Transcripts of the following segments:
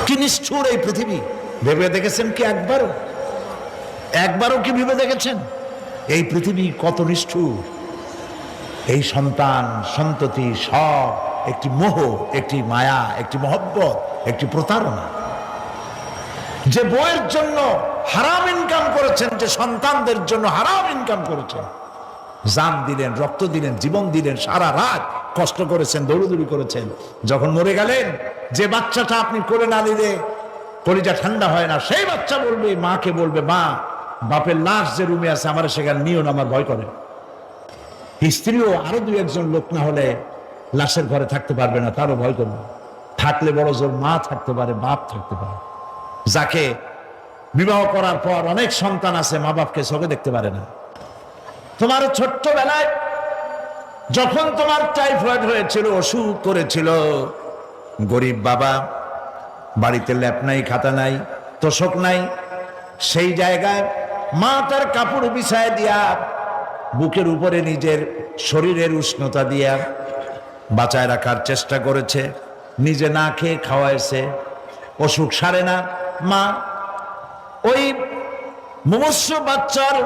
কি নিষ্ঠুর এই পৃথিবী, ভেবে দেখেছেন কি একবারও কি ভেবে দেখেছেন এই পৃথিবী কত নিষ্ঠুর? এই সন্তান সন্ততি সব একটি মোহ, একটি মায়া, একটি মহব্বত, একটি প্রতারণা। যে বউয়ের জন্য হারাম ইনকাম করেছেন, যে সন্তানদের জন্য হারাম ইনকাম করেছেন, জান দিলেন, রক্ত দিলেন, জীবন দিলেন, সারা রাত কষ্ট করেছেন, দৌড়দৌড়ি করেছেন, যখন মরে গেলেন যে বাচ্চাটা আপনি কোলে না নিলে কলিজা ঠান্ডা হয় না, সেই বাচ্চা বলবে, মাকে বলবে, মা বাপের লাশ যে রুমে আছে আমার সেখানে নিও না, আমার ভয় করে। স্ত্রীও আরো দুই একজন লোক না হলে লাশের ঘরে থাকতে পারবে না, তারও ভয় করবে। থাকলে বড় জোর মা থাকতে পারে, বাপ থাকতে পারে। যাকে বিবাহ করার পর অনেক সন্তান আছে, মা বাপকে চোখে দেখতে পারে না। তোমার ছোট্টবেলায় যখন তোমার টাইফয়েড হয়েছিল, অসুখ করেছিল, গরিব বাবা, বাড়িতে ল্যাপ নাই, খাতা নাই, তোষক নাই, সেই জায়গায় মা তার কাপড় বিছায় দিয়া বুকের উপরে নিজের শরীরের উষ্ণতা দিয়া বাঁচায় রাখার চেষ্টা করেছে, নিজে না খেয়ে খাওয়াইছে, অসুখ সারে না। মা ওই মুমূর্ষু বাচ্চার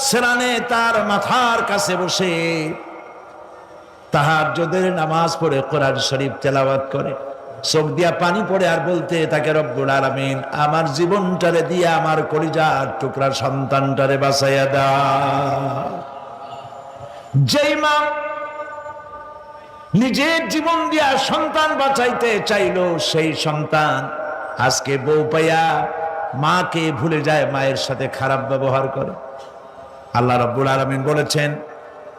সেরানে তার মাথার কাছে বসে তাহাজ্জুদের নামাজ পড়ে কোরআন শরীফ তেলাওয়াত করে, চোখ দিয়া পানি পড়ে, আর বলতে তাকে, রব্বুল আলামিন আমার জীবনটারে দিয়া আমার কলিজার টুকরা সন্তানটারে বাঁচাইয়া দাও। যেই মা নিজের জীবন দিয়া সন্তান বাঁচাইতে চাইল, সেই সন্তান আজকে বউ পাইয়া মাকে ভুলে যায়, মায়ের সাথে খারাপ ব্যবহার করে। আল্লাহ রাব্বুল আলামিন বলেছেন,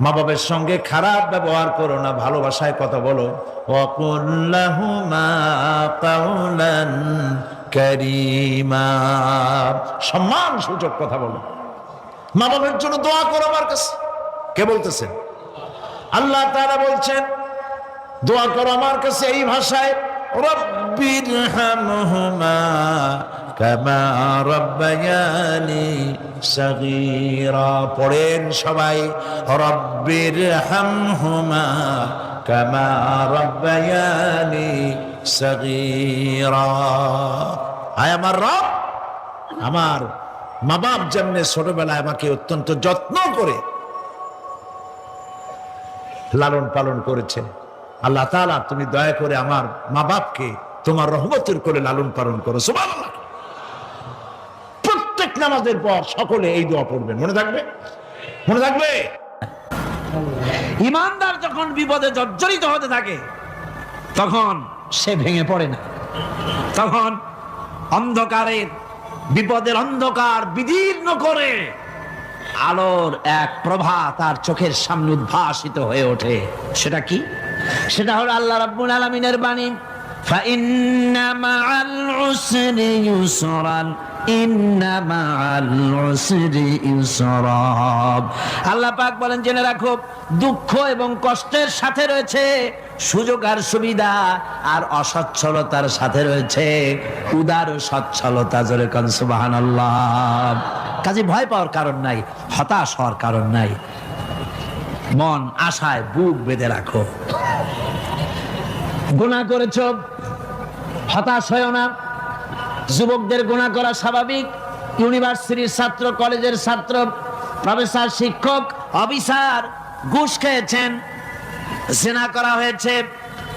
মা বাবার সঙ্গে খারাপ ব্যবহার করো না, ভালোবাসায় কথা বলো। ওয়াকুল লাহুমা কাওলান কারীমা, সম্মান সূচক কথা বলো। মা বাবার জন্য দোয়া করো আমার কাছে। কে বলতেছেন? আল্লাহ তাআলা বলছেন দোয়া করো আমার কাছে এই ভাষায়, রব্বিরহামহুমা কামা রাব্বায়ানি সাগীরা। পড়েন সবাই, রব্বিরহামহুমা কামা রাব্বায়ানি সাগীরা। আয় আমার রব, আমার মা বাপ যেমনে ছোটবেলায় আমাকে অত্যন্ত যত্ন করে লালন পালন করেছে, আল্লাহ তাআলা তুমি দয়া করে আমার মা বাপকে তোমার রহমতের করে লালন পালন করো। সুবহানাল্লাহ। প্রত্যেক নামাজের পর সকলে এই দোয়া পড়বেন, মনে থাকবে? মনে থাকবে? ইমানদার যখন বিপদে জর্জরিত হতে থাকে তখন সে ভেঙে পড়ে না, তখন অন্ধকারের বিপদের অন্ধকার বিদীর্ণ করে আলোর এক প্রভা তার চোখের সামনে উদ্ভাসিত হয়ে ওঠে। সেটা কি? সেটা হলো আল্লাহ রাব্বুল আলামিনের বাণী, ফাইন্না মাআল উসরি ইউসরান, ইন্না মাআল উসরি ইউসরা। আল্লাহ পাক বলেন, জেনে রাখো, দুঃখ এবং কষ্টের সাথে রয়েছে সুযোগ আর সুবিধা, আর অসচ্ছলতার সাথে রয়েছে উদার সচ্ছলতা। জোরে কোন সুবহানাল্লাহ। কাজে ভয় পাওয়ার কারণ নাই, হতাশ হওয়ার কারণ নাই, মন আশায় বুক বেঁধে রাখো। গুনাহ করেছো, হতাশ হয়ো না। যুবকদের গুনাহ করা স্বাভাবিক। ইউনিভার্সিটির ছাত্র, কলেজের ছাত্র, প্রফেসর, শিক্ষক, অফিসার ঘুষ খেয়েছেন, জিনা করা হয়েছে,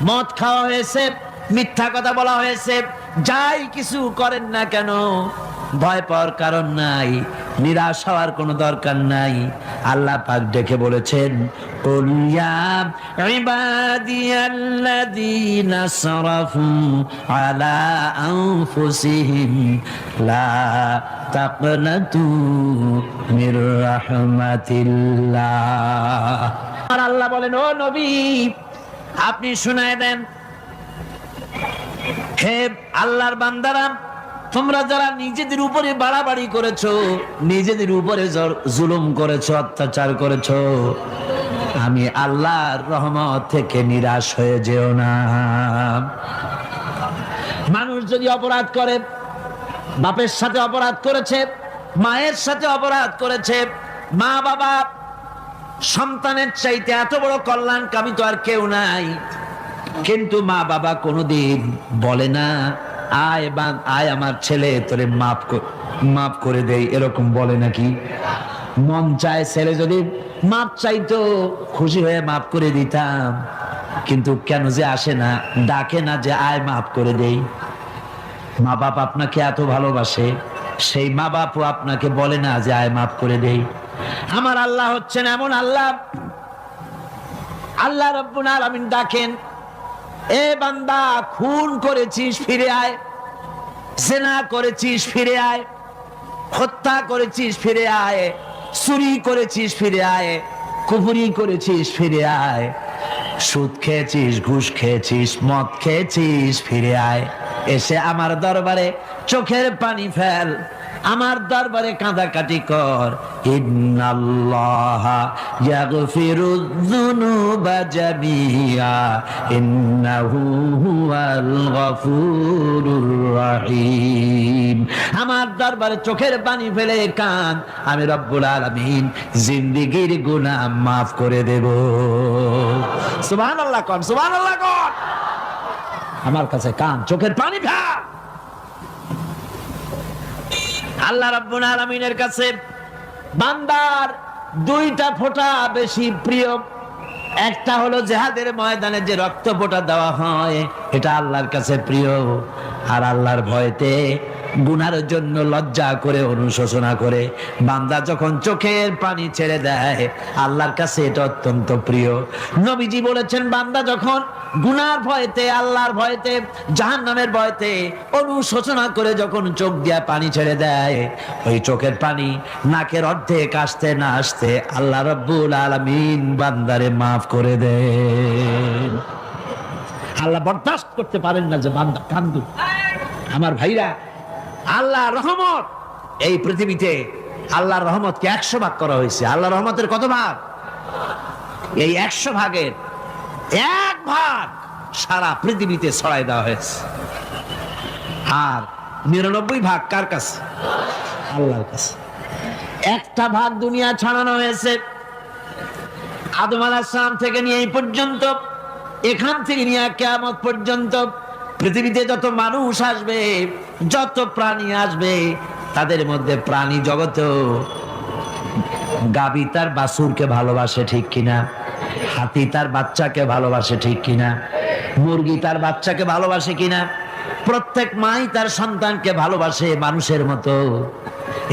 মদ খাওয়া হয়েছে, মিথ্যা কথা বলা হয়েছে, যাই কিছু করেন না কেন ভয় পাওয়ার কারণ নাই, নিরাশ হওয়ার কোনো দরকার নাই। আল্লাহ পাক ডেকে বলেছেন, কুল ইয়া ইবাদিয়াল্লাযীনা আসরাফু আলা আনফুসিহিম লা তাকনাতু মির রাহমাতিল্লাহ। আর আল্লাহ বলেন, ও নবী আপনি শুনায় দেন, হে আল্লাহর বান্দারা, তোমরা যারা নিজেদের উপরে বাড়াবাড়ি করেছো, নিজেদের উপরে জুলুম করেছো, অত্যাচার করেছো, আমি আল্লাহর রহমত থেকে নিরাশ হয়ে যেও না। মানুষ যদি অপরাধ করে, বাপের সাথে অপরাধ করেছে, মায়ের সাথে অপরাধ করেছে, মা বাবা সন্তানের চাইতে এত বড় কল্যাণকামী তো আর কেউ নাই, কিন্তু মা বাবা কোনোদিন বলে না আয় আমার ছেলে, তোরে মাফ করে দেই, এরকম বলে নাকি? মন চায় ছেলে যদি মাপ চাইতো, খুশি হয়ে মাফ করে দিতাম, কিন্তু কেন যে আসে না, ডাকে না যে আয় মাফ করে দেই। মা বাপ আপনাকে এত ভালোবাসে, সেই মা বাপও আপনাকে বলে না যে আয় মাফ করে দেই। আমার আল্লাহ হচ্ছেন এমন আল্লাহ, আল্লাহ রাব্বুল আলামিন ডাকেন, এ বান্দা, খুন করেছিস ফিরে আয়, জিনা করেছিস ফিরে আয়, হত্যা করেছিস ফিরে আয়, চুরি করেছিস ফিরে আয়, কুফরি করেছিস ফিরে আয়, সুদ খেয়েছিস, ঘুষ খেয়েছিস, মদ খেয়েছিস ফিরে আয়, এসে আমার দরবারে চোখের পানি ফেল, আমার দরবারে কাঁদাকাটি কর। ইন্নাল্লাহা ইয়াগফিরুয যুনুবা জামিআ ইন্নাহু হুয়াল গফুরুর রহিম। আমার দরবারে চোখের পানি ফেলে কান, আমি রব্বুল আলামিন জিন্দেগীর গুনাহ মাফ করে দেব। সুবহানাল্লাহ কোন, সুবহানাল্লাহ কোন। আমার কাছে কান, চোখের পানি ফেল। আল্লাহ রাব্বুল আলামিনের কাছে বান্দার দুইটা ফোঁটা বেশি প্রিয়। একটা হলো জিহাদের ময়দানে যে রক্ত ফোঁটা দেওয়া হয়, এটা আল্লাহর কাছে প্রিয়। আর আল্লাহর ভয়তে গুনার জন্য লজ্জা করে, অনুশোচনা করে বান্দা যখন চোখের পানি ছেড়ে দেয়, আল্লাহর কাছে এটা অত্যন্ত প্রিয়। নবীজি বলেছেন, বান্দা যখন গুনার ভয়তে, আল্লাহর ভয়তে, জাহান্নামের ভয়তে অনুশোচনা করে যখন চোখ দিয়া পানি ছেড়ে দেয়, ওই চোখের পানি নাকের অর্ধেক আসতে না আসতে আল্লাহ রাব্বুল আলামিন বান্দারে মাফ করে দেন। আল্লাহ বরদাস্ত করতে পারেন না যে বান্দা কান্দুক। আমার ভাইরা, আল্লাহর রহমত, এই পৃথিবীতে আল্লাহর রহমতকে 100 ভাগ করা হয়েছে। আল্লাহর রহমতের কত ভাগ? এই 100 ভাগের 1 ভাগ সারা পৃথিবীতে ছড়াই দেওয়া হয়েছে। আর 99 ভাগ কার কাছে? আল্লাহর কাছে। একটা ভাগ দুনিয়া ছড়ানো হয়েছে আদম আলাইহিস সালাম থেকে নিয়ে এই পর্যন্ত, এখান থেকে নিয়ে কিয়ামত পর্যন্ত পৃথিবীতে যত মানুষ আসবে, যত প্রাণী আসবে, তাদের মধ্যে প্রাণী জগতে গাভী তার বাছুরকে ভালোবাসে, ঠিক কিনা? হাতি তার বাচ্চাকে ভালোবাসে, ঠিক কিনা? মুরগি তার বাচ্চাকে ভালোবাসে কিনা? প্রত্যেক মাই তার সন্তানকে ভালোবাসে মানুষের মতো।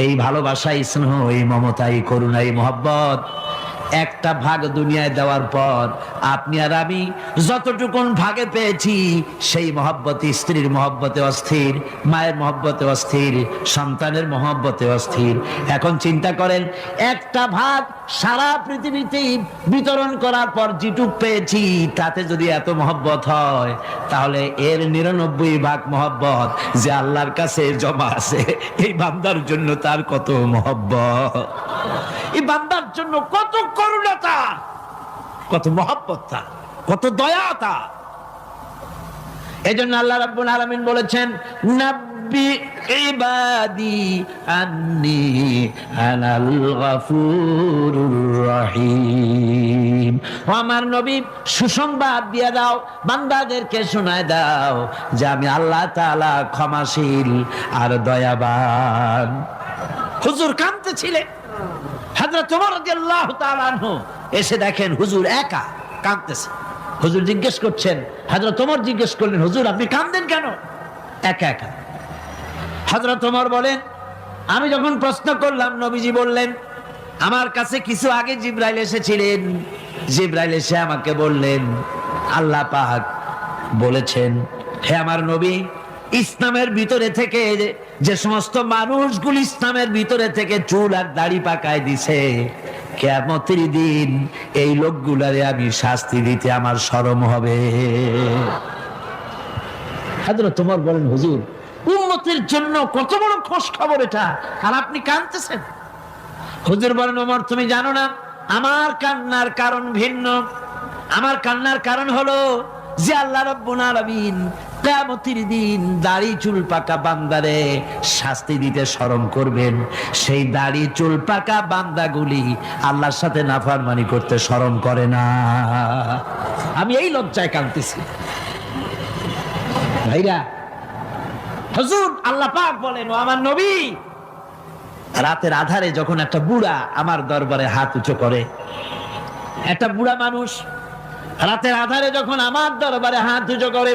এই ভালোবাসা, এই স্নেহ, এই মমতা, এই করুণা, এই মহব্বত একটা ভাগ দুনিয়ায় দেওয়ার পর আপনি আর আমি যতটুকুন ভাগে পেয়েছি, সেই মহব্বত স্ত্রীর মহব্বতে অস্থির, মায়ের মহব্বতে অস্থির, সন্তানের মহব্বতে অস্থির। এখন চিন্তা করেন, একটা ভাগ সারা পৃথিবীতেই বিতরণ করার পর যেটুক পেয়েছি, তাতে যদি এত মহব্বত হয়, তাহলে এর 99 ভাগ মহব্বত যে আল্লাহর কাছে জমা আছে, এই বান্দার জন্য তার কত মহব্বত, এই বান্দার জন্য কত করুণা তার, কত মহব্বত তার, কত দয়া তার। এজন্য আল্লাহ রাব্বুল আলামিন বলেছেন, নাব্বি ইবাদি আন্নি আনাল গফুরুর রহিম। ও আমার নবী, সুসংবাদ দিয়ে দাও, বান্দাদেরকে শোনায় দাও যে আমি আল্লাহ তাআলা ক্ষমাশীল আর দয়াবান। হুজুর কাঁদতেছিলেন, হযরত ওমর রাদিয়াল্লাহু তাআলা আনহু এসে দেখেন হুজুর একা কাঁদতেছে। হুজুর জিজ্ঞেস করছেন, হযরত ওমর জিজ্ঞেস করলেন, হুজুর আপনি কাঁদেন কেন একা একা? হযরত ওমর বলেন, আমি যখন প্রশ্ন করলাম, নবীজি বললেন, আমার কাছে কিছু আগে জিবরাইল এসেছিলেন। জিবরাইল এসে আমাকে বললেন, আল্লাহ পাক বলেছেন, হে আমার নবী, ইসলামের ভিতরে থেকে যে সমস্ত মানুষগুলি ইসলামের ভিতরে থেকে চুল আর দাড়ি পাকায় দিছে, কিয়ামতের দিন এই লোকগুলারে আমি শাস্তি দিতে আমার শরম হবে। হযরত ওমর বলেন, হুজুর উম্মতের জন্য কত বড় খোশ খবর এটা, আর আপনি কাঁদতেছেন। হুজুর বলেন, ওমর তুমি জানো না, আমার কান্নার কারণ ভিন্ন। আমার কান্নার কারণ হলো যে আল্লাহ রাব্বুল আলামিন কিয়ামতের দিন দাড়ি চুল পাকা বান্দারে শাস্তি দিতে শরম করবেন। সেই দাড়ি চুল পাকা বান্দাগুলি আল্লাহর সাথে নাফরমানি করতে শরম করে না। আমি এই লজ্জায় কাঁদতেছি। ভাইরা, হুজুর, আল্লাহ পাক বলেন, ও আমার নবী, রাতের আধারে যখন একটা বুড়া আমার দরবারে হাত উঁচু করে, একটা বুড়া মানুষ রাতের আধারে যখন আমার দরবারে হাত উঁচু করে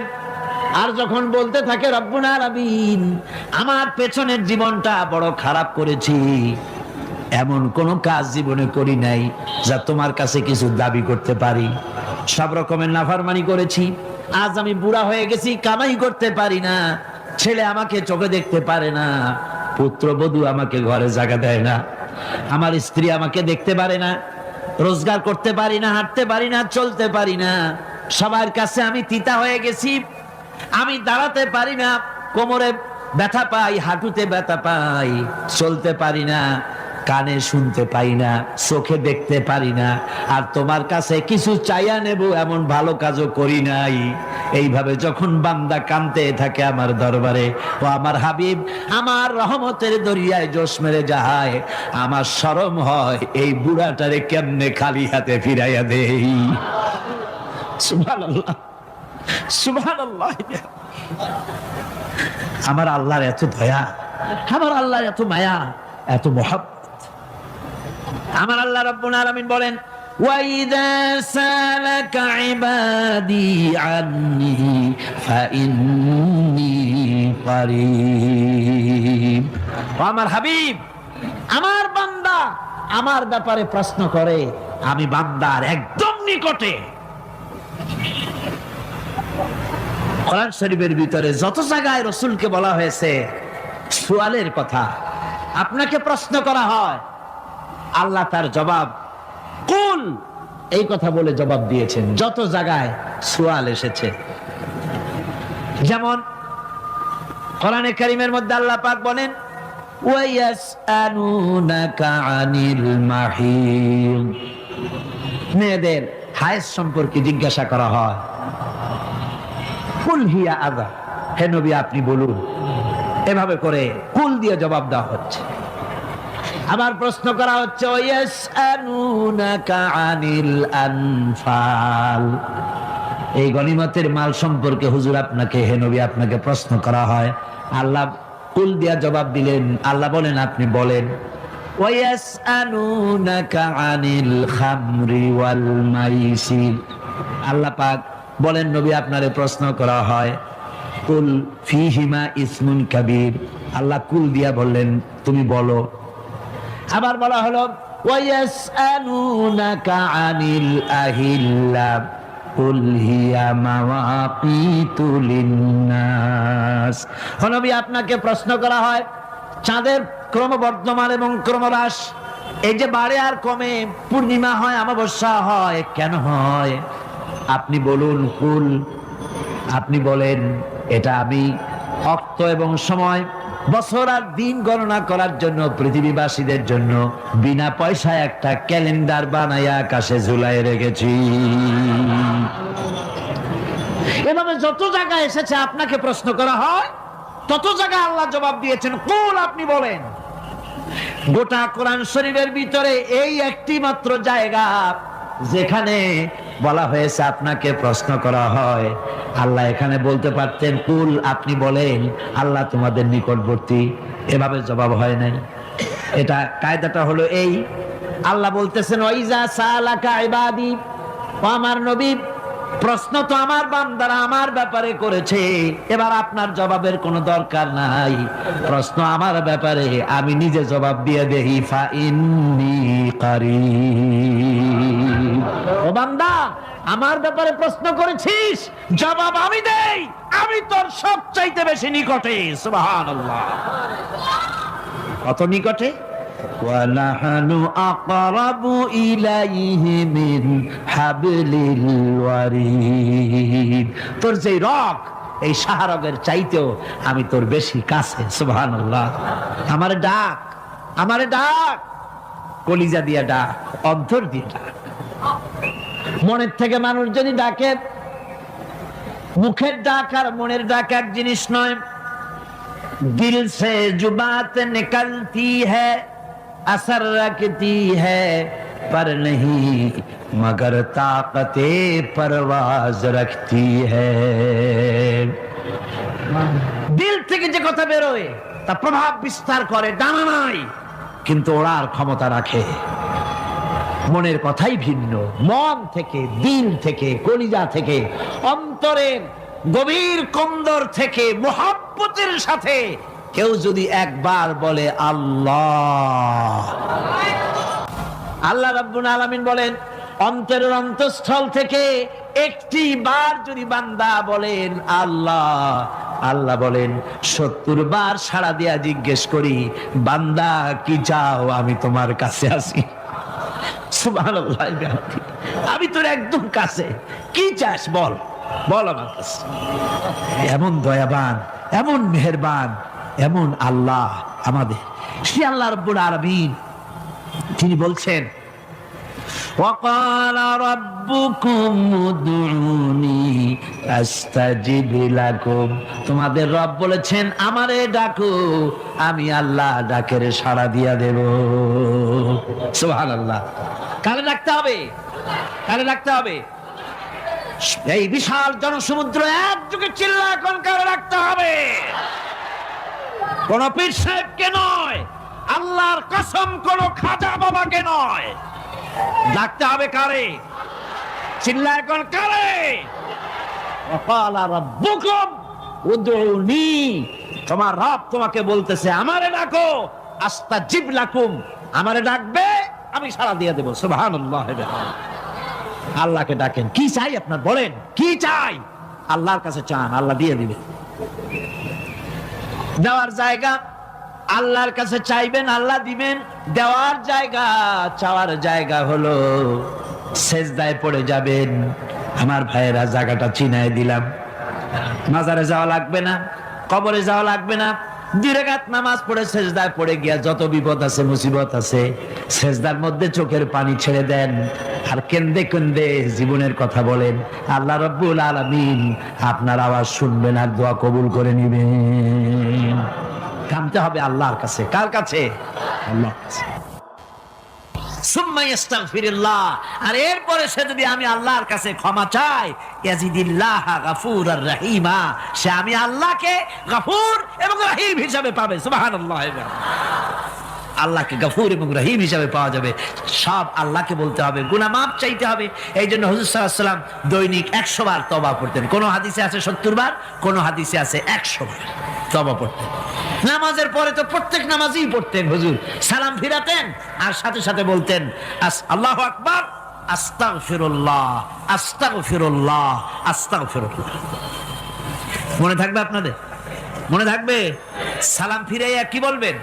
আর যখন বলতে থাকে, রব্বুল আলামিন, আমার পেছনের জীবনটা বড় খারাপ করেছি, এমন কোন কাজ জীবনে করি নাই যা তোমার কাছে কিছু দাবি করতে পারি, সব রকমের নাফরমানি করেছি, আজ আমি বুড়া হয়ে গেছি, কামাই করতে পারি না, ছেলে আমাকে চোখে দেখতে পারে না, পুত্রবধূ আমাকে ঘরে জায়গা দেয় না, আমার স্ত্রী আমাকে দেখতে পারে না, রোজগার করতে পারি না, হাঁটতে পারি না, চলতে পারি না, সবার কাছে আমি তিতা হয়ে গেছি, আমি দাঁড়াতে পারি না, কোমরে ব্যথা পাই, হাঁটুতে ব্যথা পাই, চলতে পারি না, কানে শুনতে পাই না, চোখে দেখতে পারি না, আর তোমার কাছে কিছু চাইয়া নেব এমন ভালো কাজও করি নাই। এইভাবে যখন বান্দা কাঁদতে থাকে আমার দরবারে, ও আমার হাবিব আমার রহমতের দরিয়ায় জোশ মেরে যায়, আমার শরম হয় এই বুড়াটারে কেমনে খালি হাতে ফিরাইয়া দেই। সুবহানাল্লাহ, সুবহানাল্লাহ। আমার আল্লাহর এত দয়া, আমার আল্লাহর এত মায়া, এত মহব্বত। আমার আল্লাহ রাব্বুল আলামিন বলেন, ওয়াইদা সালাকা ইবাদি আন্নি ফাইন্নী কারীব। আমার হাবিব, আমার বান্দা আমার ব্যাপারে প্রশ্ন করে, আমি বান্দার একদম নিকটে। কোরআন শরীফের ভিতরে যত জায়গায় রাসূলকে বলা হয়েছে সুয়ালের কথা, আপনাকে প্রশ্ন করা হয়, আল্লাহ তার জবাব কুল এই কথা বলে জবাব দিয়েছেন। যত জায়গায় সুয়াল এসেছে, যেমন কোরআনে কারীমের মধ্যে আল্লাহ পাক বলেন, ওয়ায়াসআলুনাকা আনিল মাহিদ, মেয়েদের হায়েজ সম্পর্কে জিজ্ঞাসা করা হয়, কুল হিয়া আযা, হে নবী আপনি বলুন। এভাবে করে কুল দিয়ে জবাব দেওয়া হচ্ছে। আবার প্রশ্ন করা হচ্ছে, ওয়ায়াসআলুনাকা আনিল আনফাল, এই গনিমতের মাল সম্পর্কে হুজুর আপনাকে, হে নবী আপনাকে প্রশ্ন করা হয়। আল্লাহ কুল দিয়া জবাব দিলেন, আল্লাহ বলেন আপনি বলেন। ওয়ায়াসআলুনাকা আনিল খামরি ওয়াল মাইসির, আল্লাহ পাক বলেন নবী আপনারে প্রশ্ন করা হয়, কুল ফীহিমা ইসমুন কাবীর, আল্লাহ কুল দিয়া বললেন তুমি বলো। আবার বলা হলো, ওয়ায়াসআলুনাকা আনিল আহিল্লা কুল হিয়া মাওয়াকিতু লিন্নাস, নবী আপনাকে প্রশ্ন করা হয় চাঁদের ক্রমবর্ধমান এবং ক্রমহ্রাস, এই যে বাড়ে আর কমে, পূর্ণিমা হয় অমাবস্যা হয়, কেন হয় আপনি বলুন। কুল, আপনি বলেন এটা আমি অক্ত এবং সময়, বছর আর দিন গণনা করার জন্য পৃথিবীবাসীদের জন্য বিনা পয়সায় একটা ক্যালেন্ডার বানাইয়া আকাশে ঝুলাই রেখেছি। এভাবে যত জায়গায় এসেছে আপনাকে প্রশ্ন করা হয়, তত জায়গায় আল্লাহ জবাব দিয়েছেন কুল আপনি বলেন। গোটা কোরআন শরীফের ভিতরে এই একটি মাত্র জায়গা যেখানে বলা হয়েছে আপনাকে প্রশ্ন করা হয়, আল্লাহ এখানে বলতে পারতেন কুল আপনি বলেন, আল্লাহ তোমাদের নিকটবর্তী, এভাবে জবাব হয় নাই। এটা কায়দাটা হলো এই, আল্লাহ বলতেছেন ওয়াইজা সালাকা ইবাদি, ও আমার নবী প্রশ্ন তো আমার বান্দারা আমার ব্যাপারে করেছে, এবার আপনার জবাবের কোনো দরকার নাই, প্রশ্ন আমার ব্যাপারে আমি নিজে জবাব দিয়ে দেই, ফাইন্নী কারীব। ও বান্দা আমার ব্যাপারে প্রশ্ন করেছিস, জবাব আমি দেই, আমি তোর সবচাইতে বেশি নিকটে। সুবহানাল্লাহ, কত নিকটে? ওয়ানাহানু আকরাবু ইলাইহি মিন হাবলিল ওয়ারিদ, তোর যে রগ এই শাহরগের চাইতেও আমি তোর বেশি কাছে। সুবহানাল্লাহ, আমারে ডাক, আমারে ডাক, কলিজা দিয়া ডাক, অন্তর দিয়ে ডাক। মনের থেকে মানুষ যদি ডাকে, মুখের ডাক আর মনের ডাক এক জিনিস নয়। দিল সে জুবাত নিকলতি হ্যায়, असर रखती है पर नहीं मगर ताकते परवाज रखती है। दिल থেকে থেকে যে কথা বেরোয় তা প্রভাব বিস্তার করে, ডানা নাই কিন্তু ওড়ার ক্ষমতা রাখে। মনের কথাই ভিন্ন, মন থেকে, দিল থেকে, কলিজা থেকে, অন্তরের গভীর কন্দর থেকে মুহাব্বতের সাথে কেউ যদি একবার বলে আল্লাহ, আল্লাহ রাব্বুল আলামিন বলেন অন্তরের অন্তঃস্থল থেকে একটি বার যদি বান্দা বলেন আল্লাহ, আল্লাহ বলেন 70 বার সাড়া দিয়া জিজ্ঞেস করি বান্দা কি চাও, আমি তোমার কাছে আছি। সুবহানাল্লাহ, আমি তোর একদম কাছে, কি চাস বল, বল আমার কাছে। এমন দয়াবান, এমন মেহেরবান, এমন আল্লাহ আমাদের। সে আল্লাহ রাব্বুল আলামিন তিনি বলছেন وقال ربكم ادعوني استجب لكم, তোমাদের রব বলেছেন আমারে ডাকো, আমি আল্লাহ ডাকের সাড়া দিয়া দেব। সুবহানাল্লাহ। কারে ডাকতে হবে? কারে ডাকতে হবে? এই বিশাল জনসমুদ্র একযোগে চিল্লায় কোন কারে ডাকতে হবে? কোন পীর সাহেবকে নয়, আল্লাহর কসম কোন খাজা বাবাকে নয়, ডাকতে হবে কারে? চিল্লায় কোন কারে? ওয়াকালা রাব্বুকুম উদউনি, তোমার রব তোমাকে বলতেছে আমারে ডাকো, আস্তাজিব লাকুম, আমারে ডাকবে আমি সাড়া দিয়ে দেব। সুবহানাল্লাহ। আল্লাহকে ডাকেন, কি চাই আপনার বলেন, কি চাই? আল্লাহর কাছে চান, আল্লাহ দিয়ে দিবে। দেওয়ার জায়গা আল্লাহর কাছে চাইবেন, আল্লাহ দিবেন। দেওয়ার জায়গা, চাওয়ার জায়গা হলো সেজদায় পড়ে যাবেন। আমার ভাইয়েরা জায়গাটা চিনায় দিলাম। মাজারে যাওয়া লাগবে না, কবরে যাওয়া লাগবে না, 2 রাকাত নামাজ পড়ে সেজদায় পড়ে গিয়া যত বিপদ আছে, মুসিবত আছে, সেজদার মধ্যে চোখের পানি ছেড়ে দেন আর কেন্দে কেন্দে জীবনের কথা বলেন। আল্লাহ রাব্বুল আলামিন আপনার আওয়াজ শুনবেন আর দোয়া কবুল করে নিবেন। কামতে হবে আল্লাহর কাছে। কার কাছে? আল্লাহর কাছে। সুম্মা ইস্তাগফিরুল্লাহ, আর এরপরে সে যদি আমি আল্লাহর কাছে ক্ষমা চাই, ইয়াজিদিল্লাহ গাফুরার রহিমা, সে আমি আল্লাহকে গফুর এবং রহিম হিসাবে পাবে। সুবহানাল্লাহ। আল্লাহকে গফুর এবং রহিম হিসাবে পাওয়া যাবে। সব আল্লাহকে বলতে হবে, গুনাহ মাফ চাইতে হবে। এই জন্য হুজুর সাল্লাল্লাহু আলাইহি ওয়াসাল্লাম দৈনিক 100 বার তওবা পড়তেন। কোন হাদিসে আছে 70 বার, কোন হাদিসে আছে 100 বার তওবা পড়তেন। নামাজের পরে তো প্রত্যেক নামাজই পড়তেন হুজুর, সালাম ফিরাতেন আর সাথে সাথে বলতেন আল্লাহু আকবার, আস্তাগফিরুল্লাহ, আস্তাগফিরুল্লাহ, আস্তাগফিরুল্লাহ। মনে থাকবে আপনাদের? মনে থাকবে? সালাম ফিরাইয়া কি বলবেন?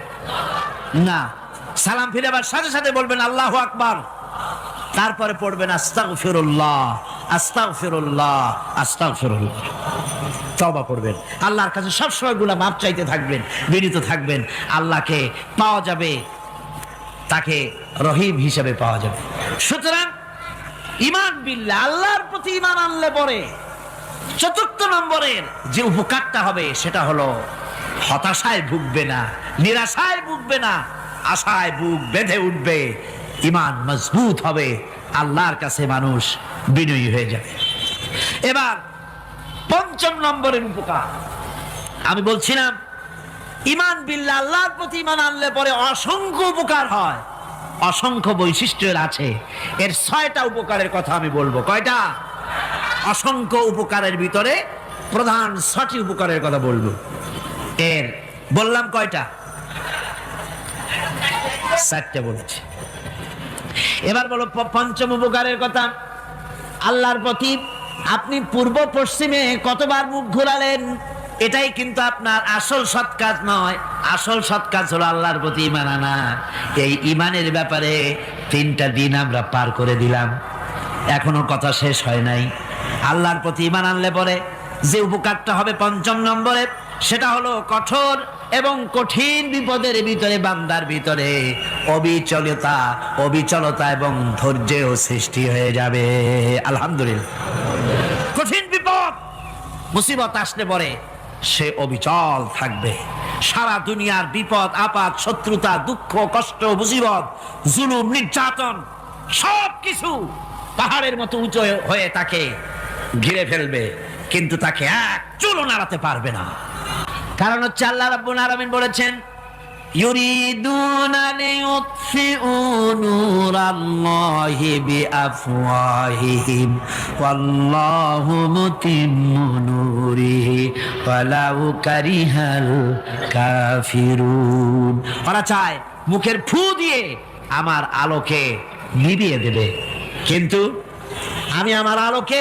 না, সালাম ফিরাবার সাথে সাথে বলবেন আল্লাহু আকবার, তারপরে পড়বেন আস্তাগফিরুল্লাহ, আস্তাগফিরুল্লাহ, আস্তাগফিরুল্লাহ। তওবা করবেন, আল্লাহর কাছে সবসময় গুনাহ মাফ চাইতে থাকবেন, বিনীত থাকবেন। আল্লাহকে পাওয়া যাবে, তাকে রহিম হিসেবে পাওয়া যাবে। সুতরাং ঈমান বিল্লাহ, আল্লাহর প্রতি ঈমান আনলে পরে 4 নম্বরের যে উপকারটা হবে সেটা হলো হতাশায় ভুগবে না, নিরাশায় ভুগবে না, আশায় বুক বেঁধে উঠবে, ঈমান মজবুত হবে, আল্লাহর কাছে মানুষ বিনয়ী হয়ে যাবে। এবার 5 নম্বরের উপকার আমি বলছিলাম, ঈমান বিল্লাহ, আল্লাহর প্রতি ঈমান আনলে পরে অসংখ্য উপকার হয়, অসংখ্য বৈশিষ্ট্যের আছে। এর 6টা উপকারের কথা আমি বলবো। কয়টা? অসংখ্য উপকারের ভিতরে প্রধান 6টি উপকারের কথা বলবো। এর বললাম কয়টা? 4টে বলেছি। এবার বলো 5ম উপকারের কথা। আল্লাহর প্রতি আপনি পূর্ব পশ্চিমে কতবার মুখ ঘোরালেন, এটাই কিন্তু আপনার আসল সৎ কাজ নয়। আসল সৎ কাজ হলো আল্লাহর প্রতি ঈমান আনা। এই ঈমানের ব্যাপারে 3টা দিন আমরা পার করে দিলাম, এখনো কথা শেষ হয় নাই। আল্লাহর প্রতি ঈমান আনলে পরে যে উপকারটা হবে 5ম নম্বরে, সেটা হলো কঠোর এবং কঠিন বিপদের ভিতরে বান্দার ভিতরে অবিচলতা এবং ধৈর্যের সৃষ্টি হয়ে যাবে। আলহামদুলিল্লাহ। কঠিন বিপদ মুসিবত আসলে পরে সে অবিচল থাকবে। সারা দুনিয়ার বিপদ আপদ, শত্রুতা, দুঃখ, কষ্ট, মুসিবত, জুলুম, নির্যাতন সবকিছু পাহাড়ের মতো উঁচু হয়ে তাকে ঘিরে ফেলবে, কিন্তু তাকে এক চুলও নাড়াতে পারবে না। কারণ হচ্ছে আল্লাহ রাব্বুল আলামিন বলেছেন, ইউরিদুনা লিইউতফিউ নূরাল্লাহি বিআফওয়াহিহিম ওয়াল্লাহু মুতিম্মু নূরিহি ওয়ালাউ কারিহাল কাফিরুন। ওরা চায় মুখের ফু দিয়ে আমার আলোকে নিভিয়ে দেবে, কিন্তু আমি আমার আলোকে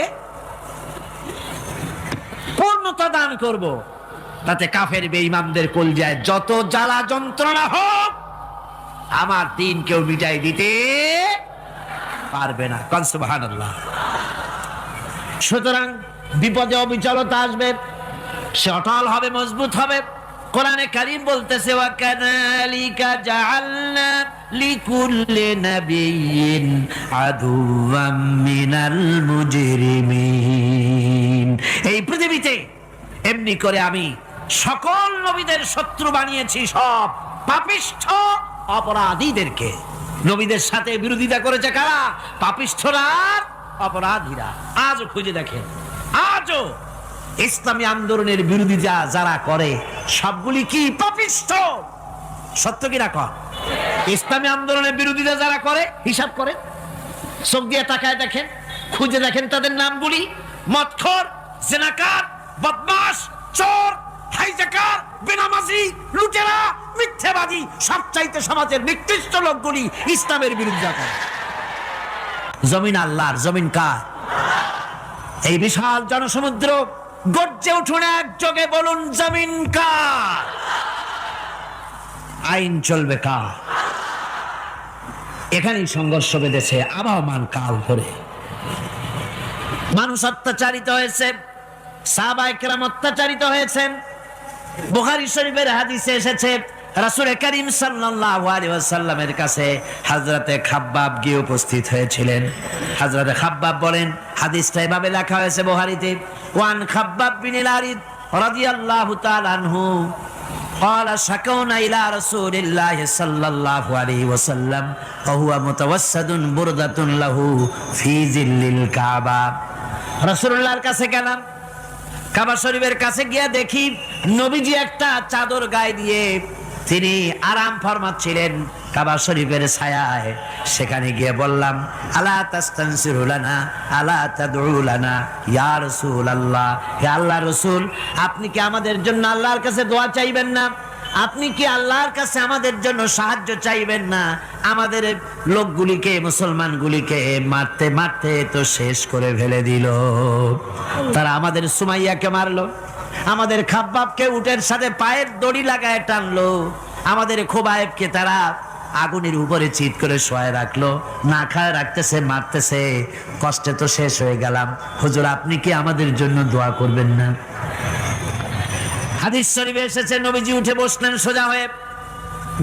পূর্ণতা দান করব, তাতে কাফের বেঈমানদের কলজায় যত জ্বালা যন্ত্রণা হোক আমার দিন কেউ মিটাই দিতে পারবে না। কোন সুবহানাল্লাহ। সুতরাং বিপদে অবিচলতা আসবে, সে অটল হবে, মজবুত হবে। কোরআনে কারীম বলতেছে, ওয়া কাযালিকা জাআলনা লিকুল্লি নাবিয়্যিন আদুওয়াম মিনাল মুজরিমিন। এই পৃথিবীতে এমনি করে আমি সকল নবীদের শত্রু বানিয়েছি, সব পাপিষ্ঠ অপরাধীদেরকে। নবীদের সাথে বিরোধিতা করেছে কারা? পাপিষ্ঠরা, অপরাধীরা। আজও খুঁজে দেখেন, আজও ইসলামী আন্দোলনের বিরোধিতা যারা করে সবগুলি কি পাপিষ্ঠ? সত্য কি না কর? ইসলামী আন্দোলনের বিরোধিতা যারা করে হিসাব করে, চোখ দিয়ে তাকায় দেখেন, খুঁজে দেখেন তাদের নামগুলি। মদখোর, জিনাকার, বদমাশ, চোর, হাইজাকার, বেনামাজি, লুটেরা, মিথ্যাবাদী, সবচাইতে সমাজের নিকৃষ্ট লোকগুলি ইসলামের বিরোধিতা করে। জমিন আল্লাহর, জমিন কার? এই বিশাল জনসমুদ্র গর্জে উঠুন একযোগে, বলুন জমিন কার? আইন চলবে কার? এখানেই সংঘর্ষ বেঁধেছে আবহমান কাল ধরে। মানুষ অত্যাচারিত হয়েছে, সাহাবায়ে কেরাম অত্যাচারিত হয়েছেন। বুখারী শরীফের হাদিসে এসেছে, রাসূল করিম সাল্লাল্লাহু আলাইহি ওয়াসাল্লামের কাছে হযরতে খাব্বাব গিয়ে উপস্থিত হয়েছিলেন। হযরতে খাব্বাব বলেন, হাদিসটা এভাবে লেখা হয়েছে বুখারীতে, ওয়ান খাব্বাব বিনিল আরিদ রাদিয়াল্লাহু তাআলা আনহু قال شكونا إلى رسول الله صلى الله عليه وسلم وهو متوسد بردة له في ظل الكعبة। রাসূলুল্লাহর কাছে গেলাম, কাবা শরীফের কাছে গিয়ে দেখি নবীজি একটা চাদর গায়ে দিয়ে তিনি আরাম ফরমাচ্ছিলেন কাবা শরীফের ছায়ায়। সেখানে গিয়ে বললাম, আলা তাস্তানসিরু লানা আলা তাদউ লানা ইয়া রাসূলুল্লাহ, হে আল্লাহর রাসূল, আপনি কি আমাদের জন্য আল্লাহর কাছে দোয়া চাইবেন না? আপনি কি আল্লাহর কাছে আমাদের জন্য সাহায্য চাইবেন না? আমাদের লোকগুলিকে, মুসলমানগুলিকে মারতে মারতে তো শেষ করে ফেলে দিল। তারা আমাদের সুমাইয়াকে মারলো, আমাদের খাব্বাবকে উটের সাথে পায়ের দড়ি লাগায় টানলো, আমাদের খোবায়েবকে তারা আগুনের উপরে চিৎ করে শোয়ায় রাখলো, না খায় রাখতেছে, মারতেছে। কষ্টে তো শেষ হয়ে গেলাম, হুজুর আপনি কি আমাদের জন্য দোয়া করবেন না? হাদিস শরীফে এসেছে, নবীজি উঠে বসলেন সোজা হয়ে।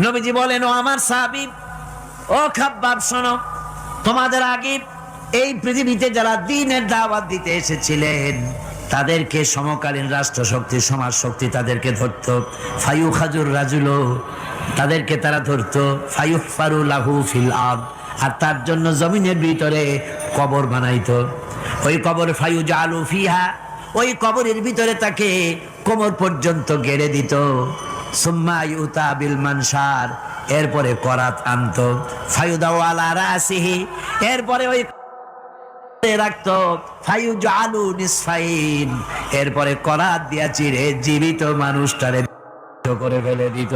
নবীজি বলেন, ও আমার সাহাবী, ও খাব্বাব শোনো, তোমাদের আগে এই পৃথিবীতে যারা দ্বীনের দাওয়াত দিতে এসেছিলেন তাদেরকে সমকালীন রাষ্ট্র শক্তি, সমাজ শক্তি তাদেরকে ধরতো। ফায়ুখাজুর রাজুলো, তাদেরকে তারা ধরতো। ফায়ুহফারু লাহু ফিল আরদ, আর তার জন্য জমিনের ভিতরে কবর বানাইতো। ওই কবর ফায়ুজালু ফিহা, ওই কবরের ভিতরে তাকে কোমর পর্যন্ত গেড়ে দিত। সুম্মা ইউতা বিল মানশার, এরপরে করাত আনতো। ফায়ুদাউ আলা রাসিহি, এরপরে ওই রাখতো। ফায়ুজালু নিসফাইন, এরপরে করাত দিয়া চিরে জীবিত মানুষটারে করে ফেলে দিত।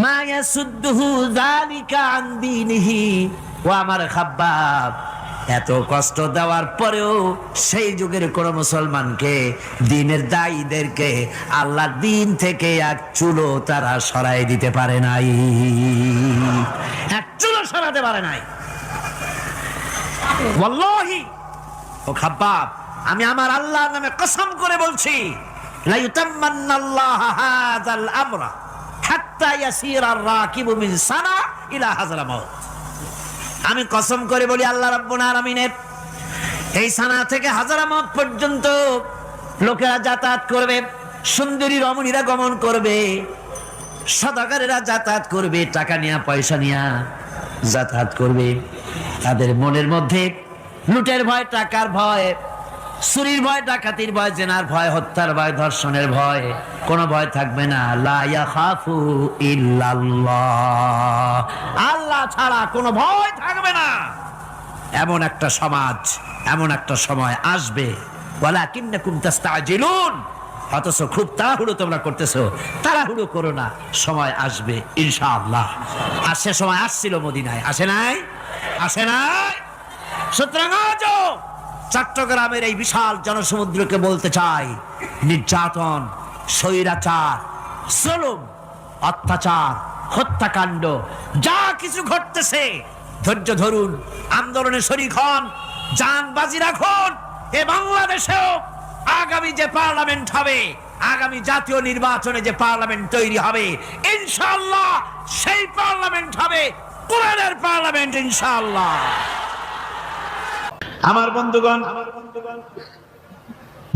মা ইয়াসুদ্দুহু যালিকা আন দীনিহি। ও আমার খাব্বাব, এত কষ্ট দেওয়ার পরেও সেই যুগের কোন মুসলমানকে, দ্বীনের দায়ীদেরকে আল্লাহর দ্বীন থেকে এক চুলো তারা সরাই দিতে পারে নাই, এক চুলো সরাতে পারে নাই। ওয়াল্লাহি, ও খাব্বাব, আমি আমার আল্লাহর নামে কসম করে বলছি, লা ইউতাম্মান্নাল্লাহু হাযাল আমরা হাত্তা ইয়াসিরার রাকিবু মিন সানা ইলা হাযরামাউত। আমি কসম করে বলি, আল্লাহ রাব্বুল আলামিনের এই সানা থেকে হাযরামাউত পর্যন্ত লোকেরা যাতায়াত করবে, সুন্দরী রমণীরা গমন করবে, সদাগরেরা যাতায়াত করবে, টাকা নিয়া পয়সা নিয়া যাতায়াত করবে। তাদের মনের মধ্যে লুটের ভয়, টাকার ভয়, চুরির ভয়, ডাকাতির ভয়, জেনার ভয়, হত্যার ভয়, ধর্ষণের ভয়, কোনো ভয় থাকবে না। লা ইয়াখাফু ইল্লাল্লাহ, আল্লাহ ছাড়া কোনো ভয় থাকবে না। এমন একটা সমাজ, এমন একটা সময় আসবে। ওয়ালাকিন্নাকুম তাস্তাজিলুন, অথচ খুব তাড়াহুড়ো তোমরা করতেছো। তাড়াহুড়ো করো না, সময় আসবে ইনশাআল্লাহ। আর সে সময় আসছিল মদিনায়, আসে নাই? আসে নাই? সুতরাং আজও চট্টগ্রামের এই বিশাল জনসমুদ্রকে বলতে চাই, নির্যাতন, স্বৈরাচার, জুলুম, অত্যাচার, হত্যাকাণ্ড যা কিছু ঘটতেছে, ধৈর্য ধরুন, আন্দোলনে শরীক হন, জান বাজি রাখুন। এ বাংলাদেশেও আগামী যে পার্লামেন্ট হবে, আগামী জাতীয় নির্বাচনে যে পার্লামেন্ট তৈরি হবে, ইনশাআল্লাহ সেই পার্লামেন্ট হবে কোরআনের পার্লামেন্ট ইনশাআল্লাহ। আমার বন্ধুগণ,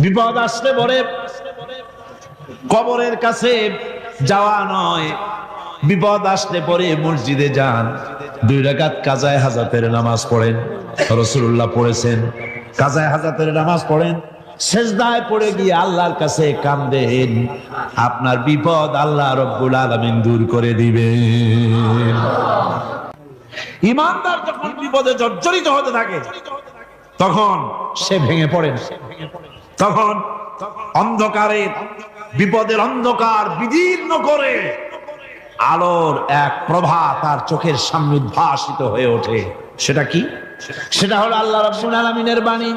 বিপদ আসলে পরে কবরের কাছে যাওয়া নয়, বিপদ আসলে পরে মসজিদে যান, 2 রাকাত কাজায়ে হাজাতের নামাজ পড়েন। রাসূলুল্লাহ পড়েছেন, কাজায়ে হাজাতের নামাজ পড়েন, সেজদায় পড়ে গিয়ে আল্লাহর কাছে কাঁদেন, আপনার বিপদ আল্লাহ রাব্বুল আলামিন দূর করে দিবেন। ঈমানদার যখন বিপদে জর্জরিত হতে থাকে, তখন সে ভেঙে পড়ে না। তখন অন্ধকারের, বিপদের অন্ধকার বিদীর্ণ করে আলোর এক প্রভা তার চোখের সামনে উদ্ভাসিত হয়ে ওঠে। সেটা কি? সেটা হলো আল্লাহ রাব্বুল আলামিনের বাণী,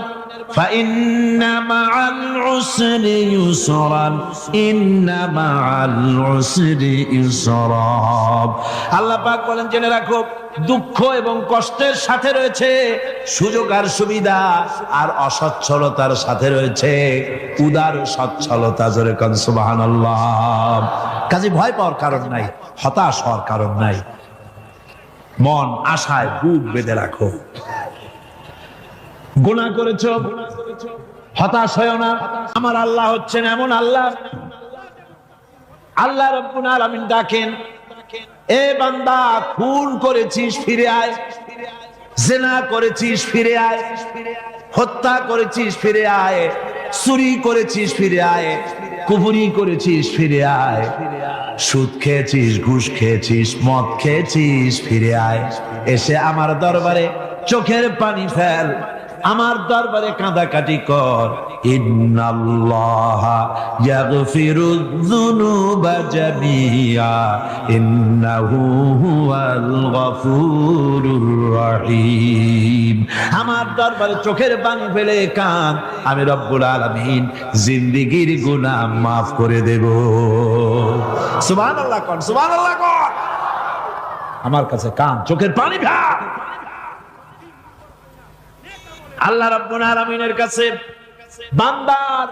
ফাইন্না মাআল উসরি ইউসরান, ইন্না মাআল উসরি ইউসরা। আল্লাহ পাক বলেন, জেনে রাখো, দুঃখ এবং কষ্টের সাথে রয়েছে সুযোগ আর সুবিধা, আর অসচ্ছলতার সাথে রয়েছে উদার সচ্ছলতা। জোরে কোন সুবহানাল্লাহ। কাজে ভয় পাওয়ার কারণ নাই, হতাশ হওয়ার কারণ নাই। মন আশায় বুক বেঁধে রাখো। গুনাহ করেছো, হতাশ হয়ো না। আমার আল্লাহ হচ্ছেন এমন আল্লাহ, আল্লাহ রাব্বুল আলামিন ডাকেন, এ বান্দা, খুন করেছিস ফিরে আয়, জিনা করেছিস ফিরে আয়, হত্যা করেছিস ফিরে আয়, চুরি করেছিস ফিরে আয়, কুফরি করেছিস ফিরে আয়, সুদ খেয়েছিস, ঘুষ খেয়েছিস, মদ খেয়েছিস ফিরে আয়। এসে আমার দরবারে চোখের পানি ফেল, আমার দরবারে কাঁদাকাটি কর। ইন্নাল্লাহা ইয়াগফিরুয যুনুবা জামিআ, ইন্নাহু হুয়াল গফুরুর রহিম। আমার দরবারে চোখের পানি ফেলে কাঁদ, আমি রব্বুল আলামিন জিন্দেগীর গুনাহ মাফ করে দেব। সুবহানাল্লাহ কোন, সুবহানাল্লাহ কোন। আমার কাছে কাঁদ, চোখের পানি ফেল। আল্লাহ রাব্বুল আলামিনের কাছে বান্দার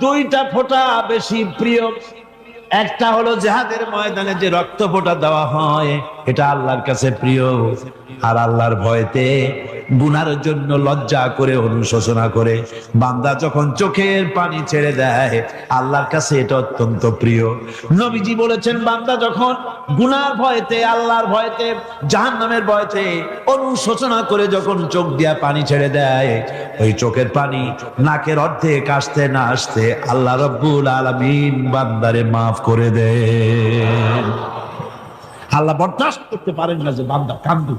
2টা ফোঁটা বেশি প্রিয়। একটা হলো জিহাদের ময়দানে যে রক্ত ফোঁটা দেওয়া হয়, এটা আল্লাহর কাছে প্রিয়। আর আল্লাহর ভয়তে গুনার জন্য লজ্জা করে, অনুশোচনা করে বান্দা যখন চোখের পানি ছেড়ে দেয়, আল্লাহর কাছে এটা অত্যন্ত প্রিয়। নবীজি বলেছেন, বান্দা যখন গুনার ভয়তে, আল্লাহর ভয়তে, জাহান্নামের ভয়তে অনুশোচনা করে যখন চোখ দিয়া পানি ছেড়ে দেয়, ওই চোখের পানি নাকের অর্ধেক আসতে না আসতে আল্লাহ রাব্বুল আলামিন বান্দারে মাফ করে দেন। আল্লাহ বরদাস্ত করতে পারেন না যে বান্দা কান্দু।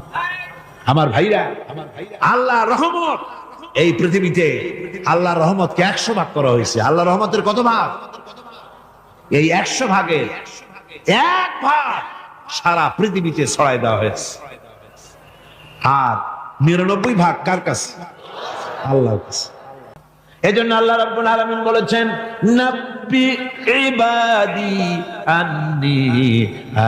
আমার ভাইরা, আল্লাহ রহমত, এই পৃথিবীতে আল্লাহর রহমতকে 100 ভাগ করা হয়েছে। আল্লাহ রহমতের কত ভাগ? এই 100 ভাগের 1 ভাগ সারা পৃথিবীতে ছড়াই দেওয়া হয়েছে। আর 99 ভাগ কার কাছে? আল্লাহর কাছে। এজন্য আল্লাহ রাব্বুল আলামিন বলেছেন, নাব্বি ইবাদি আন্নি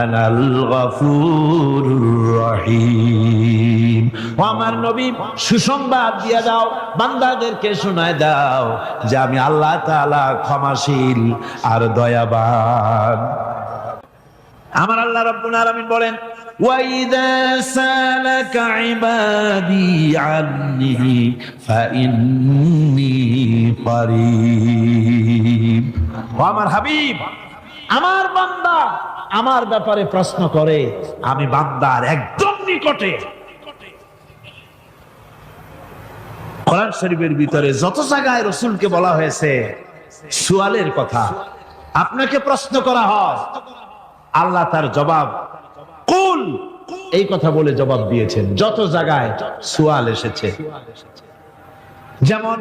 আনাল গফুরুর রহিম। ও আমার নবী, সুসংবাদ দিয়ে দাও, বান্দাদেরকে শোনায় দাও যে আমি আল্লাহ তাআলা ক্ষমাশীল আর দয়াবান। আমার আল্লাহ রাব্বুল আলামিন বলেন, وَإِذَا سَأَلَكَ عِبَادِي عَنِّي فَإِنِّي قَرِيبٌ। ও আমার হাবিব, আমার বান্দা আমার ব্যাপারে প্রশ্ন করে, আমি বান্দার একদম নিকটে। কোরআন শরীফের ভিতরে যত জায়গায় রাসূলকে বলা হয়েছে সুয়ালের কথা, আপনাকে প্রশ্ন করা হয়, আল্লাহ তার জবাব কুল এই কথা বলে জবাব দিয়েছেন। যত জায়গায় সুয়াল এসেছে, যেমন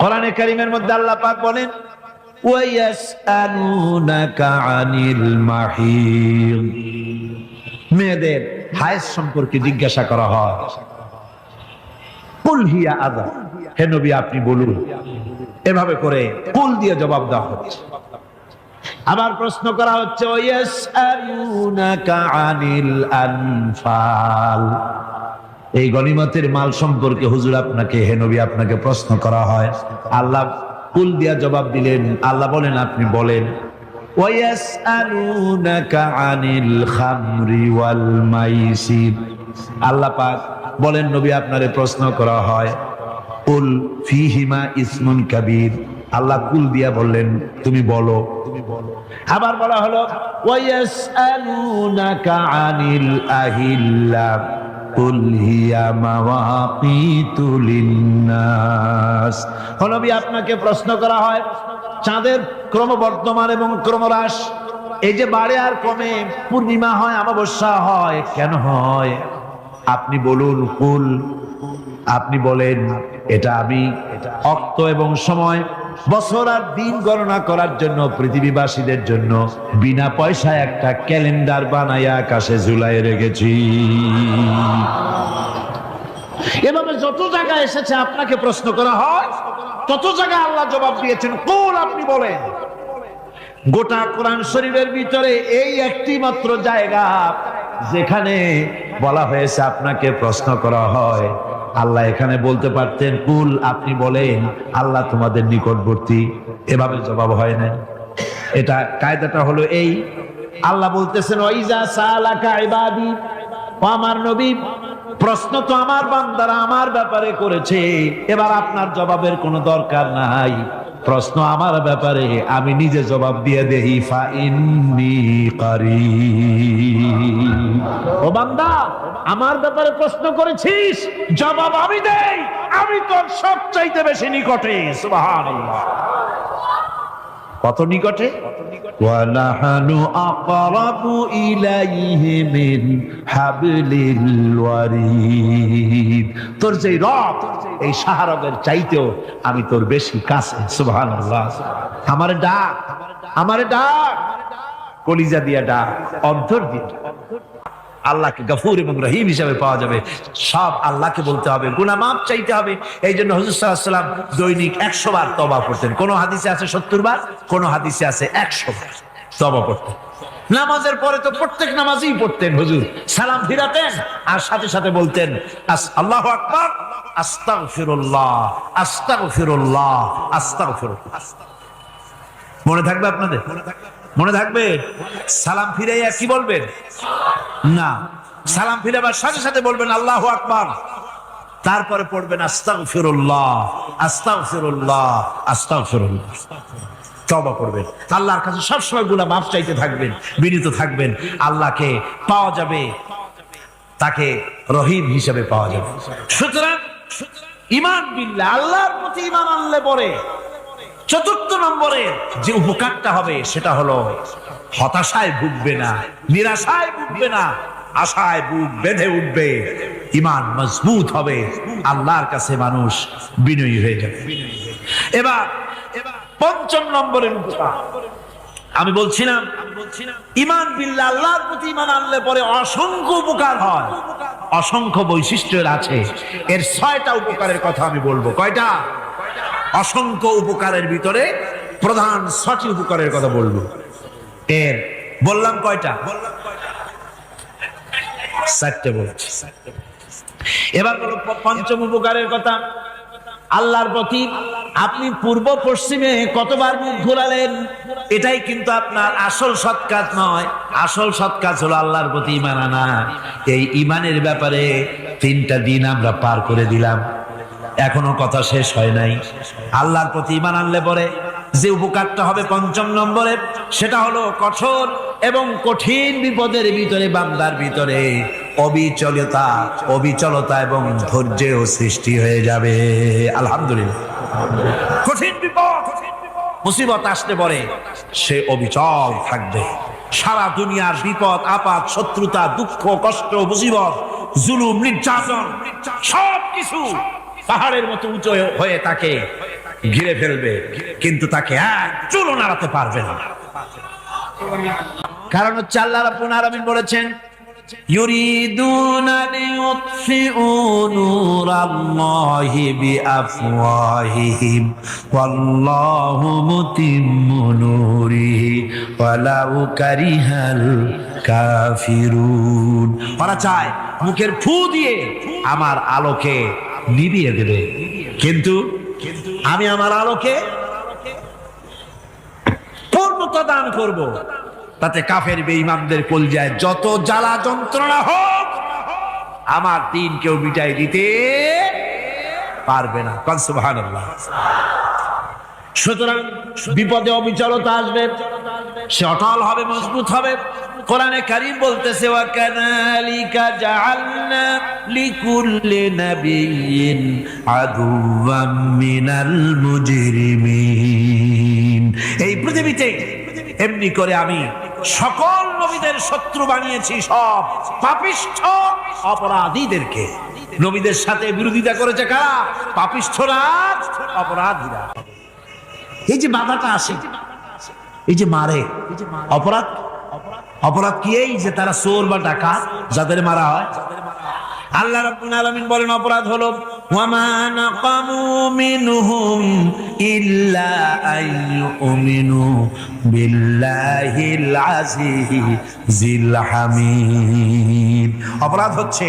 কোরআনে কারীমের মধ্যে আল্লাহ পাক বলেন ওয়ায়াসআলুনাকা আনিল মাহিদ, মেয়েদের হায়েজ সম্পর্কে জিজ্ঞাসা করা হয়, কুল হিয়া আযা, হে নবী আপনি বলুন। এভাবে করে কুল দিয়ে জবাব দেওয়া হচ্ছে। আবার প্রশ্ন করা হচ্ছে ওয়ায়াসআলুনাকা আনিল আনফাল, এই গনিমতের মাল সম্পর্কে হুজুর আপনাকে, হে নবী আপনাকে প্রশ্ন করা হয়। আল্লাহ কুল দিয়া জবাব দিলেন। আল্লাহ বলেন আপনি বলেন। ওয়ায়াসআলুনাকা আনিল খামরি ওয়াল মাইসির, আল্লাহ পাক বলেন নবী আপনারে প্রশ্ন করা হয় কুল ফীহিমা ইসমুন কাবীর, আল্লাহ কুল দিয়া বললেন তুমি বলো। আবার বলা হলো ওয়ায়াসআলুনাকা আনিল আহিল্লা কুল হিয়া মাওয়াকিতু লিন্নাস, নবী আপনাকে প্রশ্ন করা হয় চাঁদের ক্রমবর্ধমান এবং ক্রমহ্রাস, এই যে বাড়ে আর কমে, পূর্ণিমা হয় অমাবস্যা হয়, কেন হয় আপনি বলুন। কুল, আপনি বলেন এটা আমি অক্ত এবং সময়, বছর আর দিন গণনা করার জন্য পৃথিবীবাসীদের জন্য বিনা পয়সায় একটা ক্যালেন্ডার বানাইয়া আকাশে ঝুলাই রেখেছি। এভাবে যত জায়গায় এসেছে আপনাকে প্রশ্ন করা হয়, তত জায়গায় আল্লাহ জবাব দিয়েছেন কুল আপনি বলেন। গোটা কোরআন শরীফের ভিতরে এই একটি মাত্র জায়গা যেখানে বলা হয়েছে আপনাকে প্রশ্ন করা হয়, আল্লাহ এখানে বলতে পারতেন কুল আপনি বলেন, আল্লাহ তোমাদের নিকটবর্তী, এভাবে জবাব হয় না। এটা কায়দাটা হলো এই, আল্লাহ বলতেছেন ওয়াইজা সালাকা ইবাদি, ও আমার নবী প্রশ্ন তো আমার বান্দারা আমার ব্যাপারে করেছে, এবার আপনার জবাবের কোনো দরকার নাই, প্রশ্ন আমার ব্যাপারে আমি নিজে জবাব দিয়ে দেই। ফা ইন্নী কারীব, ও বান্দা আমার ব্যাপারে প্রশ্ন করেছিস, জবাব আমি দেই, আমি তোর সবচাইতে বেশি নিকটে। সুবহানাল্লাহ, কত নিকটে? ওয়া নাহনু আকরাবু ইলাইহি মিন হাবলিল ওয়ারিদ, তোর যে রব এই শাহরগের চাইতেও আমি তোর বেশি কাছে। সুবহানাল্লাহ, আমারে ডাক, আমারে ডাক, কলিজা দিয়া ডাক, অন্তর দিয়ে ডাক। আল্লাহকে গফুর এবং রহিম হিসাবে পাওয়া যাবে, সব আল্লাহকে বলতে হবে, গুনাহ মাফ চাইতে হবে। এই জন্য হুজুর সাল্লাল্লাহু আলাইহি ওয়াসাল্লাম দৈনিক 100 বার তওবা করতেন। কোন হাদিসে আছে 70 বার, কোন হাদিসে আছে 100 বার তওবা করতেন। নামাজের পরে তো প্রত্যেক নামাজেই পড়তেন হুজুর, সালাম ফিরাতেন আর সাথে সাথে বলতেন আল্লাহু আকবার, আস্তাগফিরুল্লাহ, আস্তাগফিরুল্লাহ, আস্তাগফিরুল্লাহ। মনে থাকবে আপনাদের? মনে থাকবে? সালাম ফিরাইয়া কি বলবেন? না, সালাম ফিরাবার সাথে সাথে বলবেন আল্লাহু আকবার, তারপরে পড়বেন আস্তাগফিরুল্লাহ, আস্তাগফিরুল্লাহ, আস্তাগফিরুল্লাহ। তওবা করবেন, আল্লাহর কাছে সবসময় গুনাহ মাফ চাইতে থাকবেন, বিনীত থাকবেন। আল্লাহকে পাওয়া যাবে, তাকে রহিম হিসেবে পাওয়া যাবে। সুতরাং ঈমান বিল্লাহ, আল্লাহর প্রতি ঈমান আনলে পরে চতুর্থ নম্বরে যে উপকারটা হবে সেটা হলো হতাশায় ভুগবে না, নিরাশায় ভুগবে না, আশায় বুক বেঁধে উঠবে, ঈমান মজবুত হবে, আল্লাহর কাছে মানুষ বিনয়ী হয়ে যাবে। এবার পঞ্চম নম্বরের উপকার আমি বলছিলাম, ঈমান বিল্লাহ, আল্লাহর প্রতি ঈমান আনলে পরে অসংখ্য উপকার হয়, অসংখ্য বৈশিষ্ট্যের আছে। এর 6টা উপকারের কথা আমি বলবো। কয়টা? অসংখ্য উপকারের ভিতরে প্রধান 6টি উপকারের কথা বলবো। এর বললাম কয়টা? 4টে বলছি। এবার বলো পঞ্চম উপকারের কথা। আল্লাহর প্রতি আপনি পূর্ব পশ্চিমে কতবার মুখ ঘোরালেন, এটাই কিন্তু আপনার আসল সৎ কাজ নয়। আসল সৎ কাজ হলো আল্লাহর প্রতি ঈমান আনা। এই ঈমানের ব্যাপারে 3টা দিন আমরা পার করে দিলাম, এখনো কথা শেষ হয় নাই। আল্লাহর প্রতি ঈমান আনলে পরে যে উপকারটা হবে পঞ্চম নম্বরে, সেটা হলো কঠোর এবং কঠিন বিপদের ভিতরে, বান্দার ভিতরে অবিচলতা এবং ধৈর্যেও সৃষ্টি হয়ে যাবে। আলহামদুলিল্লাহ। কঠিন বিপদ মুসিবত আসতে পারে, সে অবিচল থাকবে। সারা দুনিয়ার বিপদ আপদ, শত্রুতা, দুঃখ, কষ্ট, মুসিবত, জুলুম, নির্যাতন সবকিছু পাহাড়ের মতো উঁচু হয়ে তাকে ঘিরে ফেলবে, কিন্তু তাকে এক চুলও নাড়াতে পারবে না। কারণ হচ্ছে আল্লাহ রাব্বুল আলামিন বলেছেন, ইউরিদুনা লিইউতফিউ নূরাল্লাহি বিআফওয়াহিহিম ওয়াল্লাহু মুতিম্মু নূরিহি ওয়ালাউ কারিহাল কাফিরুন। ওরা চায় মুখের ফু দিয়ে আমার আলোকে নিভিয়ে দেবে, কিন্তু আমি আমার আলোকে পূর্ণতা দান করব। তাতে কাফের বেঈমানদের কলজায় যত জ্বালা যন্ত্রণা হোক, আমার দিন কেউ মিটাই দিতে পারবে না। সুবহানাল্লাহ। সুতরাং বিপদে অবিচলতা আসবে, সে অটল হবে, মজবুত হবে। কোরআনে কারীম বলতেছে, ওয়া কাযালিকা জাআলনা লিকুল্লি নাবিয়্যিন আদুওয়াম মিনাল মুজরিমিন। এই পৃথিবীতে এমনি করে আমি সকল নবীদের শত্রু বানিয়েছি, সব পাপিষ্ঠ অপরাধীদেরকে। নবীদের সাথে বিরোধিতা করেছে কারা? পাপিষ্ঠরা, অপরাধীরা। এই যে বাধাটা আসে, এই যে মারে, অপরাধ কি? এই যে তারা চোর বা ডাকাত, যাদের মারা হয়। আল্লাহ রাব্বুল আলামিন বলেন অপরাধ হলো, ওয়ামা নাকামু মিনহুম ইল্লা আইয়ুমিনু বিল্লাহিল আজিজিল হামিদ। অপরাধ হচ্ছে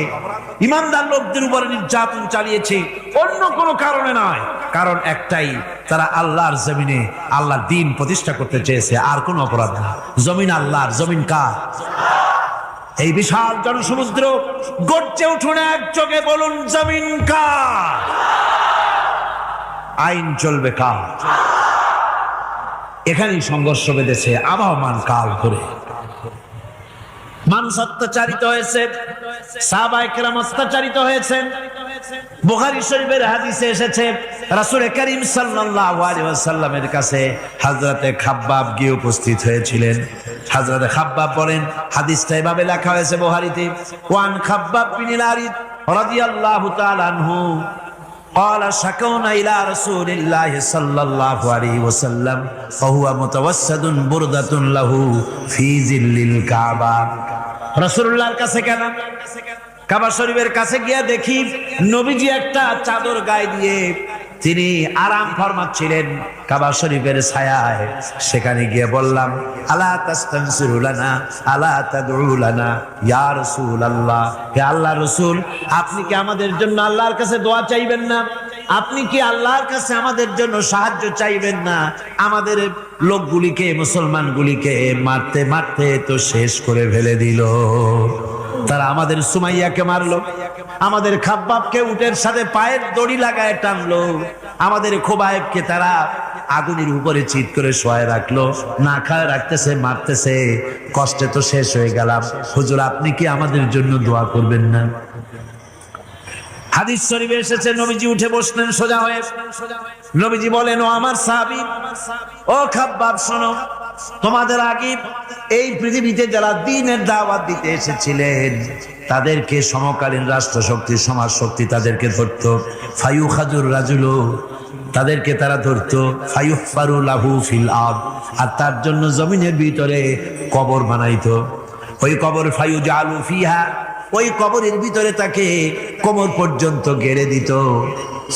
ঈমানদার লোকদের উপরে নির্যাতন চালিয়েছে, অন্য কোনো কারণে নয়। কারণ একটাই, তারা আল্লাহর জমিনে আল্লাহর দ্বীন প্রতিষ্ঠা করতে চেয়েছে, আর কোনো অপরাধ না। জমিন আল্লাহর, জমিন কার? এই বিশাল জনসমুদ্র গর্জে উঠুন একযোগে, বলুন জমিন কার? আইন চলবে কার? এখানেই সংঘর্ষ বেঁধেছে আবহমান কাল ধরে। মানুষ অত্যাচারিত হয়েছে, সাহাবায়ে কেরাম অত্যাচারিত হয়েছেন। বুখারী শরীফের হাদিসে এসেছে, রাসূল করিম সাল্লাল্লাহু আলাইহি ওয়াসাল্লামের কাছে হযরতে খাব্বাব গিয়ে উপস্থিত হয়েছিলেন। হযরতে খাব্বাব বলেন, হাদিসটা এভাবে লেখা হয়েছে বুখারীতে, ওয়ান খাব্বাব বিন আরিদ রাদিয়াল্লাহু তাআলা আনহু قال شكونا إلى رسول الله صلى الله عليه وسلم فهو متوسد بردة له في ظل الكعبة। রাসূলুল্লাহর কাছে গেলাম, কাবা শরীফের কাছে গিয়ে দেখি নবীজি একটা চাদর গায়ে দিয়ে তিনি আরাম ফরমাচ্ছিলেন কাবা শরীফের ছায়ায়। সেখানে গিয়ে বললাম, আলা তাস্তানসিরু লানা আলা তাদউ লানা ইয়া রাসূলুল্লাহ, হে আল্লাহর রাসূল, আপনি কি আমাদের জন্য আল্লাহর কাছে দোয়া চাইবেন না? আপনি কি আল্লাহর কাছে আমাদের জন্য সাহায্য চাইবেন না? আমাদের লোকগুলিকে, মুসলমানগুলিকে মারতে মারতে তো শেষ করে ফেলে দিল। তারা আমাদের সুমাইয়াকে মারলো, আমাদের খাব্বাবকে উটের সাথে পায়ের দড়ি লাগায় টানলো, আমাদের খোবায়েবকে তারা আগুনের উপরে চিৎ করে শোয়ায় রাখলো, না খায় রাখতেছে, মারতেছে, কষ্টে তো শেষ হয়ে গেলাম। হুজুর, আপনি কি আমাদের জন্য দোয়া করবেন না? হাদিস শরীফে এসেছে, নবীজি উঠে বসলেন সোজা হয়ে। নবীজি বলেন, ও আমার সাহাবী, ও খাব্বাব, শোনো, তোমাদের আগে এই পৃথিবীতে যারা দ্বীনের দাওয়াত দিতে এসেছিলেন, তাদেরকে সমকালীন রাষ্ট্র শক্তি, সমাজ শক্তি তাদেরকে ধরতো। ফায়ুখাজুর রাজুলু, তাদেরকে তারা ধরতো। ফায়ুহফারু লাহু ফিল আরদ, আর তার জন্য জমিনের ভিতরে কবর বানাইতো। ওই কবর ফায়ুজালু ফিহা, ওই কবরের ভিতরে তাকে কোমর পর্যন্ত গেড়ে দিত।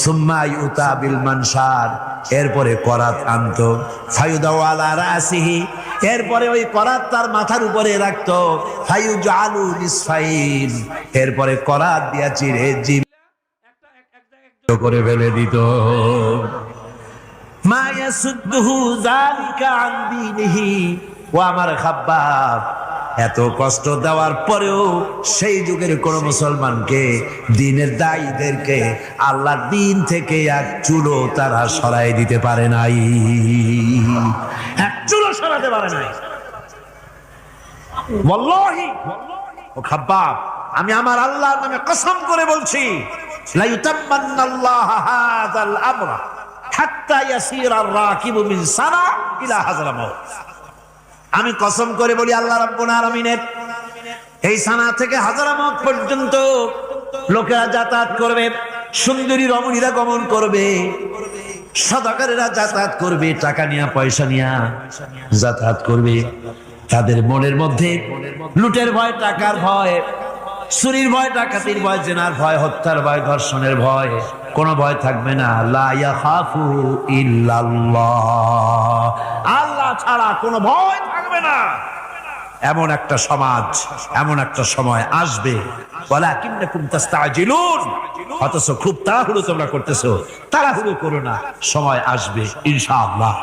সুম্মা ইউতা বিল মানশার, এরপরে করাত আনতো। ফায়ুদাউ আলা রাসিহি, এরপরে ওই করাত তার মাথার উপরে রাখতো। ফায়ুজালু নিসফাইন, এরপরে করাত দিয়া চিরে জীব করে ফেলে দিত। মা ইয়াসুদ্দুহু যালিকা আন দীনিহি, ও আমার খাব্বাব, এত কষ্ট দেওয়ার পরেও সেই যুগের কোন মুসলমানকে, দ্বীনের দায়ীদেরকে আল্লাহর দ্বীন থেকে এক চুলো তারা সরাই দিতে পারে নাই, এক চুলো সরাতে পারে নাই। ওয়াল্লাহি, ও খাব্বাব, আমি আমার আল্লাহর নামে কসম করে বলছি, লা ইউতাম্মান্নাল্লাহু হাযাল আমরা হাত্তা ইয়াসিরা আর-রাকিবু মিন সানা ইলা হাযরামাউত। আমি কসম করে বলি আল্লাহ রাব্বুল আলামিনের এই সানা থেকে হাযরামাউত পর্যন্ত লোকেরা যাতায়াত করবে, সুন্দরী রমণীরা গমন করবে, সদাগরেরা যাতায়াত করবে, টাকা নিয়া পয়সা নিয়া যাতায়াত করবে। তাদের মনের মধ্যে লুটের ভয়, টাকার ভয়, চুরির ভয়, ডাকাতির ভয়, জেনার ভয়, হত্যার ভয়, ধর্ষণের ভয়, কোনো ভয় থাকবে না। লা ইয়াখাফু ইল্লাল্লাহ, আল্লাহ ছাড়া কোনো ভয় থাকবে না। এমন একটা সমাজ, এমন একটা সময় আসবে, ওয়ালাকিন্নাকুম তাস্তাজিলুন, অথচ খুব তাড়াহুড়ো তোমরা করতেছো। তাড়াহুড়ো করো না, সময় আসবে ইনশাআল্লাহ।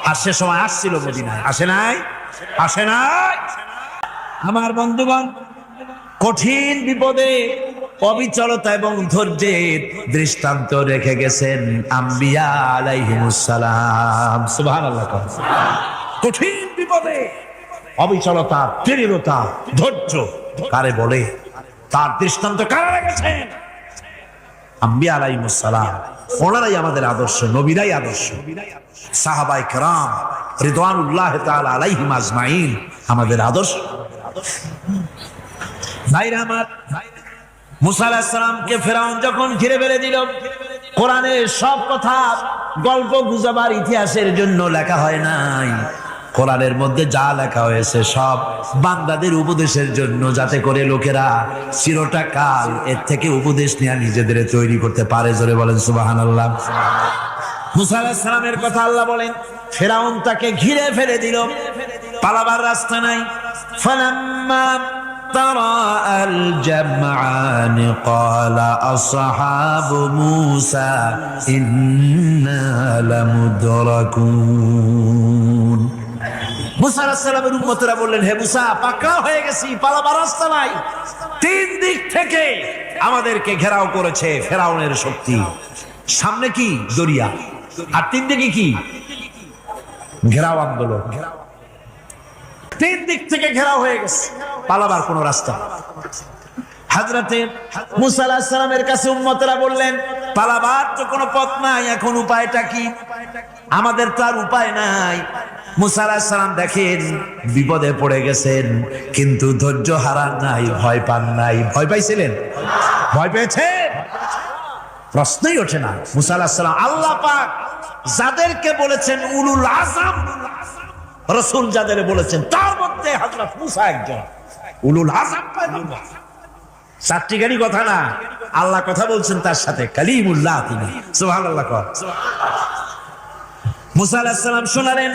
আর সে সময় আসছিল মদিনায়, আসে নাই? আসে নাই? আমার বন্ধুগণ, কঠিন বিপদে অবিচলতা এবং ধৈর্যের দৃষ্টান্ত রেখে গেছেন আম্বিয়া আলাইহিমুস সালাম। সুবহানাল্লাহ। কঠিন বিপদে অবিচলতা, দৃঢ়তা, ধৈর্য কারে বলে, তার দৃষ্টান্ত কারা রেখেছেন? আম্বিয়া আলাইহিমুস সালাম। ওনারাই আমাদের আদর্শ, নবীরাই আদর্শ। সাহাবায়ে কেরাম রিদওয়ানুল্লাহ তাআলা আলাইহিম আজমাইন আমাদের আদর্শ। ভাইরা আমার, মুসা আলাইহিস সালামকে ফেরাউন যখন ঘিরে ফেলে দিল, কোরআনের সব কথা গল্প গুজবার ইতিহাসের জন্য লেখা হয় নাই। কোরআনের মধ্যে যা লেখা হয়েছে সব বান্দাদের উপদেশের জন্য, যাতে করে লোকেরা চিরটা কাল এর থেকে উপদেশ নিয়ে নিজেদের তৈরি করতে পারে। জোরে বলেন সুবহানাল্লাহ। মুসা আলাইহিস সালামের কথা আল্লাহ বলেন, ফেরাউন তাকে ঘিরে ফেলে দিল, পালাবার রাস্তা নাই। ফালাম্মা تراءى الجمعان قال أصحاب موسى إنا لمدركون। মুসা আলাইহিস সালামের উম্মতরা বললেন, হে মুসা, পাকড়াও হয়ে গেছি, পালাবার রাস্তা নাই। তিন দিক থেকে আমাদেরকে ঘেরাও করেছে ফেরাউনের শক্তি। সামনে কি? দরিয়া, আর তিন দিকে কি? ঘেরাও আন্দোলন। তিন দিক থেকে ঘেরাও হয়ে গেছে, পালাবার কোন রাস্তা। হযরতে মুসা আলাইহিস সালামের কাছে উম্মতরা বললেন, পালাবার তো কোনো পথ নাই, এখন উপায়টা কি? আমাদের তো আর উপায় নাই। মুসা আলাইহিস সালাম দেখেন বিপদে পড়ে গেছেন, কিন্তু ধৈর্য হারান নাই, ভয় পান নাই। ভয় পাইছিলেন? ভয় পেয়েছেন? প্রশ্নই ওঠে না। মুসা আলাইহিস সালাম, আল্লাহ পাক যাদেরকে বলেছেন উলুল আযম রাসূল, যাদের বলেছেন তার মধ্যে হযরত মুসা একজন উলুল আযম পয়গম্বর। চারটি গাড়ি কথা না, আল্লাহ কথা বলছেন তার সাথে, কালিমুল্লাহ তিনি। সুবহানাল্লাহ। মুসা আলাইহিস সালাম শোনালেন,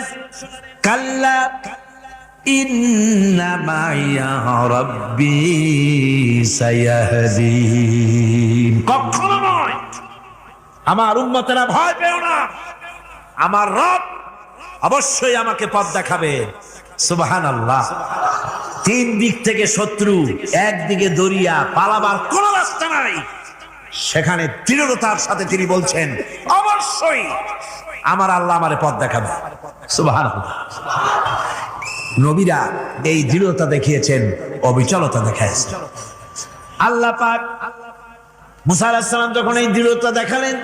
কাল্লা ইন্না মাইয়া রাব্বি সায়াহদিন। কখনো নয়, আমার উম্মতেরা ভয় পেও না, আমার রব অবশ্যই আমাকে পথ দেখাবে। সুবহানাল্লাহ। তিন দিক থেকে শত্রু, একদিকে দরিয়া, পালাবার কোন রাস্তা নাই। সেখানে দৃঢ়তার সাথে তিনি বলছেন, অবশ্যই আমার আল্লাহ আমারে পথ দেখাবে। সুবহানাল্লাহ। নবীরা এই দৃঢ়তা দেখিয়েছেন, অবিচলতা দেখাইছেন। আল্লাহ পাক মুসা আলাইহিস সালাম যখন এই দৃঢ়তা দেখালেন,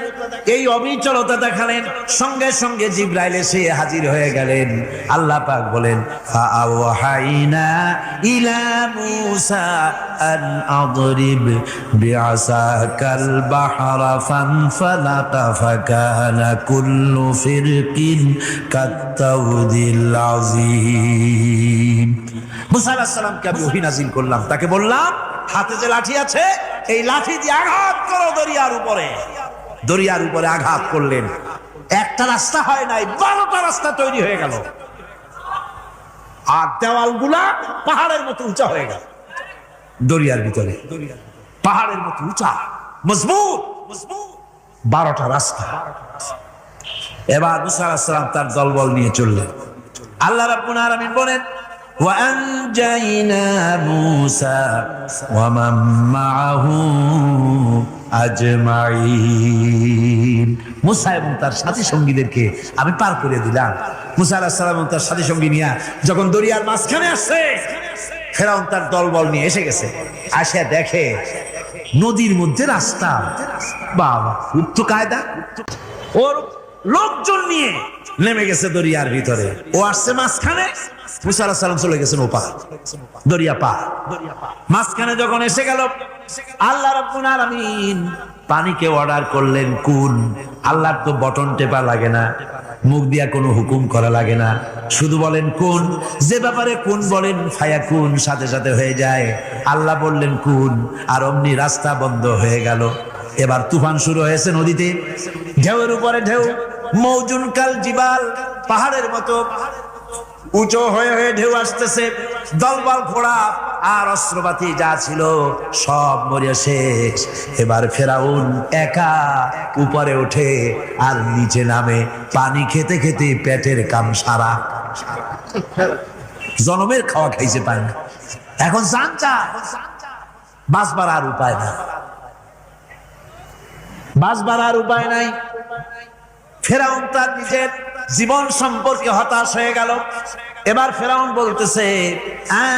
এই অবিচলতা দেখালেন, সঙ্গে সঙ্গে জিবরাইল এসে হাজির হয়ে গেলেন। আল্লাহ পাক বলেন, ফাআওহাইনা ইলা মুসা আন আদরিব বিআসাকাল বাহরা ফানফালাকা ফাকানা কুল্লু ফিরকিন কাত্তাউদিল আযীম। মুসা আলাইহিস সালামকে আমি ওহী নাযিল করলাম, তাকে বললাম, হাতে যে লাঠি আছে, এই লাঠি দিয়ে আঘাত করো দরিয়ার উপরে। দরিয়ার উপরে আঘাত করলেন, একটা রাস্তা হয় নাই, 12টা রাস্তা তৈরি হয়ে গেল। আর দেওয়ালগুলা পাহাড়ের মতো উঁচা হয়ে গেল। দরিয়ার ভিতরে পাহাড়ের মতো উঁচা, মজবুত 12টা রাস্তা। এবার মুসা আলাইহিস সালাম তার দলবল নিয়ে চললেন। আল্লাহ রাব্বুল আলামিন বলেন, وأنجينا موسى ومن معه أجمعين। মুসা এবং তার সাথী সঙ্গীদেরকে আমি পার করে দিলাম। মুসা আলাইহিস সালাম এবং তার সাথী সঙ্গী নিয়ে যখন দরিয়ার মাঝখানে আসছে, ফেরাউন তার দলবল নিয়ে এসে গেছে, আসিয়া দেখে নদীর মধ্যে রাস্তা। বাবা, খুব তো কায়দা। ওর লোকজন নিয়ে নেমে গেছে দরিয়ার ভিতরে, ও আসছে মাঝখানে, মুসা আলাইহিস সালাম চলে গেছেন ওপার, দরিয়া পার। মাঝখানে যখন এসে গেল, আল্লাহ রাব্বুল আলামিন পানিকে অর্ডার করলেন কুন। আল্লাহর তো বটন টেপা লাগে না, মুখ দিয়া কোনো হুকুম করা লাগে না, শুধু বলেন কুন। যে ব্যাপারে কুন বলেন ফায়াকুন, সাথে সাথে হয়ে যায়। আল্লাহ বললেন কুন, আর অমনি রাস্তা বন্ধ হয়ে গেল। এবার তুফান শুরু হয়েছে নদীতে, ঢেউয়ের উপরে ঢেউ, মৌজুন কাল জিবাল, পাহাড়ের মতো উঁচু হয়ে হয়ে ঢেউ আসতেছে। দলবল ঘোড়া আর অস্ত্রপাতি যা ছিল সব মরিয়া শেষ। এবার ফেরাউন একা উপরে ওঠে আর নিচে নামে, পানি খেতে খেতে পেটের কাম সারা। জনমের খাওয়া খাইছে পানি, এখন জানটা বাঁচবার আর উপায় না, বাঁচবার আর উপায় নাই। ফেরাউন তার নিজের জীবন সম্পর্কে হতাশ হয়ে গেল। এবার ফেরাউন বলতেছে,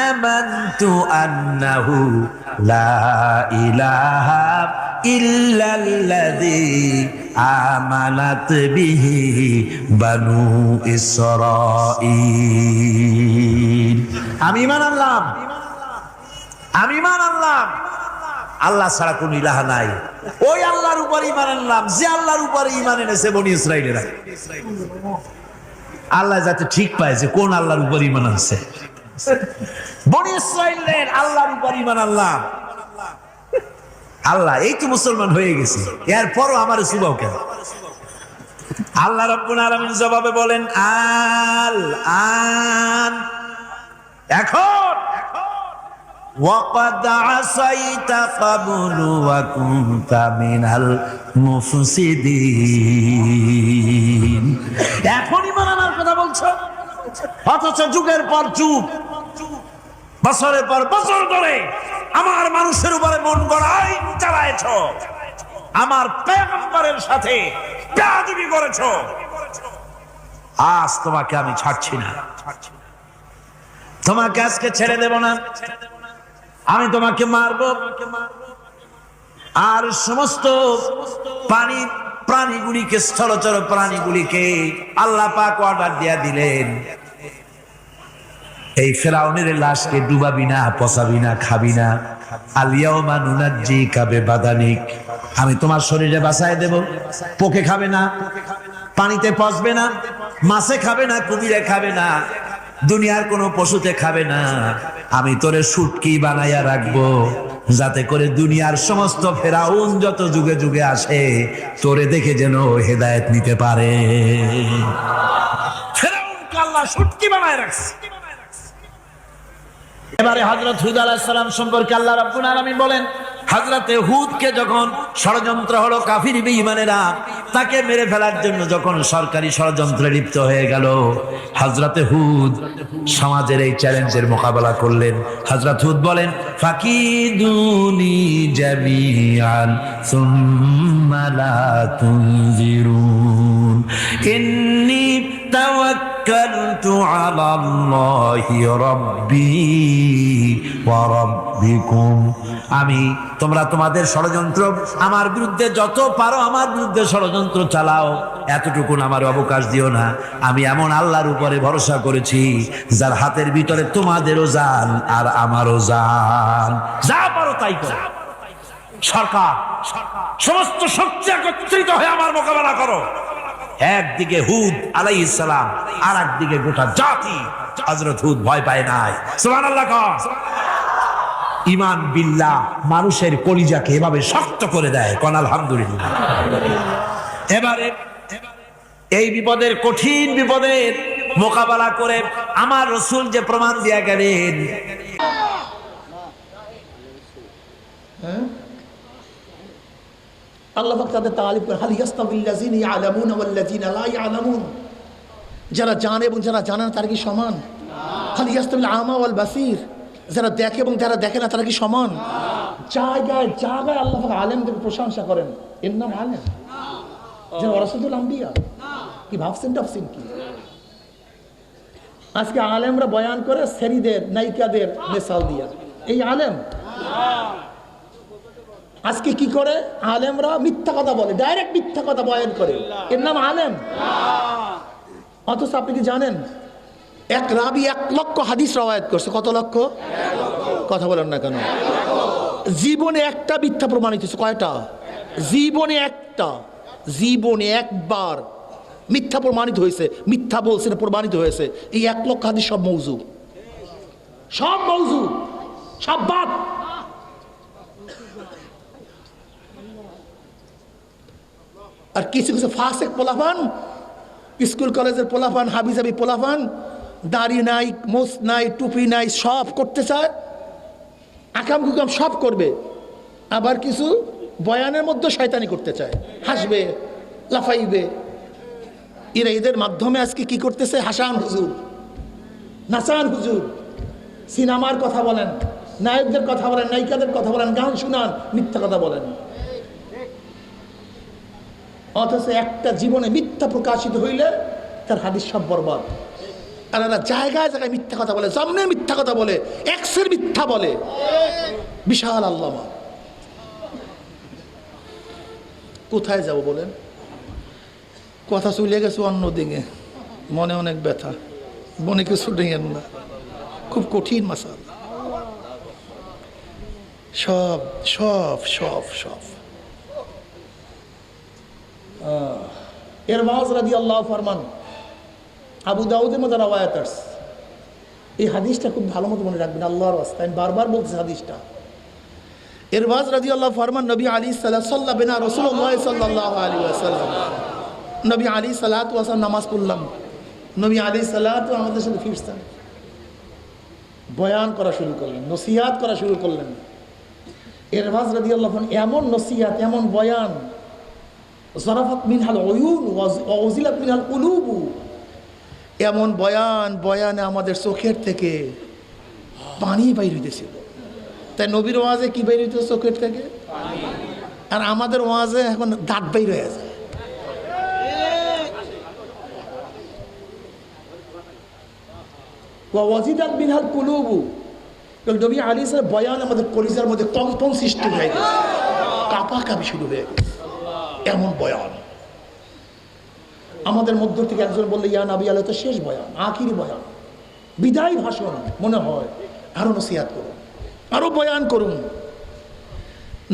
আমানতু আন্নাহু লা ইলাহা ইল্লাল্লাযী আমানাত বিহি বানু ইসরাঈল। আমি ঈমান আনলাম, আমি ঈমান আনলাম আল্লাহ ছাড়া কোন ইলাহা নাই। ওই আল্লাহর উপর ঈমান আনলাম যে আল্লাহর উপরে ঈমান এনেছে বনি ইসরাঈলেরা। আল্লাহ যাতে ঠিক পায় যে কোন আল্লাহর উপর ঈমান আনছে। বনি ইসরাঈলের আল্লাহর উপর ঈমান আনলাম। আল্লাহ এই তো মুসলমান হয়ে গেছি, এরপরও আমার সুবাও কেন? আল্লাহ রাব্বুল আলামিন জবাবে বলেন, আল আন, এখন وَقَدْ عَصَيْتَ قَبْلُ وَكُنْتَ مِنَ الْمُفْسِدِينَ। এখন ঈমান আনার কথা বলছো, অথচ যুগের পর যুগ, বছরের পর বছর ধরে আমার মানুষের উপরে মন গড়া আইন চালায়েছো, আমার পয়গম্বরের সাথে বেয়াদবি করেছো। আজ তোমাকে আমি ছাড়ছি না, তোমাকে আজকে ছেড়ে দেব না, আমি তোমাকে মারব। আর সমস্ত প্রাণীগুলিকে, স্থলচর প্রাণীগুলিকে আল্লাহ পাক অর্ডার দিয়া দিলেন, এই ফেরাউনের লাশকে ডুবাবি না, পচাবি না, খাবি না। আলিয়াউমা নুনাজ্জিকা বিবাদানিক, আমি তোমার শরীরে বাঁচায় দেব। পোকে খাবে না, পানিতে পচবে না, মাছে খাবে না, কুমিরে খাবে না, দুনিয়ার কোনো পশুতে খাবে না। আমি তোরে শুটকি বানাইয়া রাখবো, যাতে করে দুনিয়ার সমস্ত ফেরাউন যত যুগে যুগে আসে তোরে দেখে যেন হেদায়েত নিতে পারে। ফেরাউনকে আল্লাহ শুটকি বানায় রাখছে। এবারে হযরত হুদ আলাইহিস সালাম সম্পর্কে আল্লাহ রাব্বুল আলামিন বলেন, হযরতে হুদকে যখন ষড়যন্ত্র হলো, কাফির বেঈমানেরা তাকে মেরে ফেলার জন্য যখন সরকারি ষড়যন্ত্রে লিপ্ত হয়ে গেল, হযরতে হুদ সমাজের এই চ্যালেঞ্জের মোকাবেলা করলেন। হযরত হুদ বলেন, ফাকিদুনি জামিআন সুম্মা লা তুনজিরুন ইন্নী তাওয়াক্কালতু আলাল্লাহি রাব্বি ওয়া রাব্বিকুম। আমি, তোমরা তোমাদের ষড়যন্ত্র আমার বিরুদ্ধে যত পারো আমার বিরুদ্ধে ষড়যন্ত্র চালাও, এতটুকুন আমার অবকাশ দিও না। আমি এমন আল্লাহর উপরে ভরসা করেছি যার হাতের ভিতরে তোমাদেরও জান আর আমারও জান। যা পারো তাই করো। সরকার, সমস্ত শক্তি একত্রিত হয়ে আমার মোকাবেলা করো। একদিকে হুদ আলাইহিস সালাম, আর একদিকে গোটা জাতি। হযরত হুদ ভয় পায় নাই। সুবহানাল্লাহ। ঈমান বিল্লাহ মানুষের কলিজাকে এভাবে শক্ত করে দেয়, কোন আলহামদুলিল্লাহ। এবারে এই বিপদের, কঠিন বিপদের মোকাবেলা করে আমার রাসূল যে প্রমাণ দিয়া গেলেন, আল্লাহ পাক তাদের তারিফ করেন, হাল ইয়াস্তাবিল্লাযিনা ইয়ালামুনা ওয়াল্লাযিনা লা ইয়ালামুন। যারা জানে এবং যারা জানে না তারা কি সমান? হাল ইয়াস্তাবিল আমা ওয়াল বাসীর, যারা দেখে এবং যারা দেখে না তারা কি সমান? জায়গায় জায়গায় আল্লাহ পাক আলেমদের প্রশংসা করেন, এর নাম আলেম। যারা ওয়ারাসাতুল আম্বিয়া, কি ভাবছেন টাফসিন কি? আজকে আলেমরা বয়ান করে সেরিদের নায়িকাদের মেসাল দিয়া, এই আলেম আজকে কি করে? আলেমরা মিথ্যা কথা বলে, ডাইরেক্ট মিথ্যা কথা বয়ান করে, এর নাম আলেম। অথচ আপনি কি জানেন এক রাবি 1 লক্ষ হাদিস রওয়ায়াত করছে? কত লক্ষ? কথা বলেন না কেন? জীবনে একটা মিথ্যা প্রমাণিত হয়েছে। কয়টা? জীবনে একটা, জীবনে একবার মিথ্যা প্রমাণিত হয়েছে, মিথ্যা বলছে, প্রমাণিত হয়েছে। এই 1 লক্ষ হাদিস সব মৌজু, সব মৌজু, সব বাদ। আর কিছু কিছু ফাসেক পোলাপান, স্কুল কলেজের পোলাপান, হাবিজাবি পোলাপান, দাড়ি নাই, মোছ নাই, টুপি নাই, সব করতে চায়, আকাম কুকাম সব করবে। আবার কিছু বয়ানের মধ্যে শয়তানি করতে চায়, হাসবে, লাফাইবে। এরা এদের মাধ্যমে আজকে কি করতেছে? হাসান হুজুর, নাচান হুজুর, সিনেমার কথা বলেন, নায়কদের কথা বলেন, নায়িকাদের কথা বলেন, গান শুনান, মিথ্যা কথা বলেন। অথচ একটা জীবনে মিথ্যা প্রকাশিত হইলে তার হাদিস সব বরবাদ। আর এরা জায়গায় জায়গায় মিথ্যা কথা বলে, জমনের মিথ্যা কথা বলে, এক্সের মিথ্যা বলে। বিশাল আল্লামা। কোথায় যাব বলেন? কথা চলে গেছে অন্যদিকে, মনে অনেক ব্যথা, মনে কিছু নেন না, খুব কঠিন মাসাল। সব সব সব সব ইরবাজ রাদিয়াল্লাহু ফরমান, আবু দাউদের মধ্যে রওয়ায়াত আছে। এই হাদিসটা খুব ভালো মতো মনে রাখবেন, আল্লাহর ওয়াস্তে আমি বারবার বলছি হাদিসটা। ইরবাজ রাদিয়াল্লাহু ফরমান, নবী আলাইহিস সালাতু সাল্লাল্লাহু বিনা রাসূলুল্লাহ সাল্লাল্লাহু আলাইহি ওয়াসাল্লাম, নবী আলাইহিস সালাতু ওয়াসাল্লাম নামাজ পড়লাম, নবী আলাইহিস সালাতু আমাদের সাথে ফিরছেন, বয়ান করা শুরু করলেন, নসিহত করা শুরু করলেন। ইরবাজ রাদিয়াল্লাহু আনহু এমন নসিহত, এমন বয়ান, জারাফাত মিনহাল উয়ুন ওয়া উযিলাত মিনহাল কুলুব, এমন বয়ান, বয়ানে আমাদের চোখের থেকে পানি বাইর হইতেছিল। তাই নবীর ওয়াজে কি বাইর হইতেছে? চোখের থেকে। আর আমাদের ওয়াজে এখন দাঁত বাইর হয়ে যায়। ওয়া ওয়াজিদাত মিনহাল কুলুব, নবী আলাইহিস সালাম বয়ান আমাদের কলিজার মধ্যে কম্পন সৃষ্টি হয়ে গেছে, কাঁপাকাঁপি শুরু হয়ে গেছে। এমন বয়ান। আমাদের মধ্য থেকে একজন বললে, ইয়া নবী আলাইহিস সালাম, শেষ বয়ান, আখিরি বয়ান, বিদায় ভাষণ, মনে হয় আরো নসিহত করুন, আরো বয়ান করুন।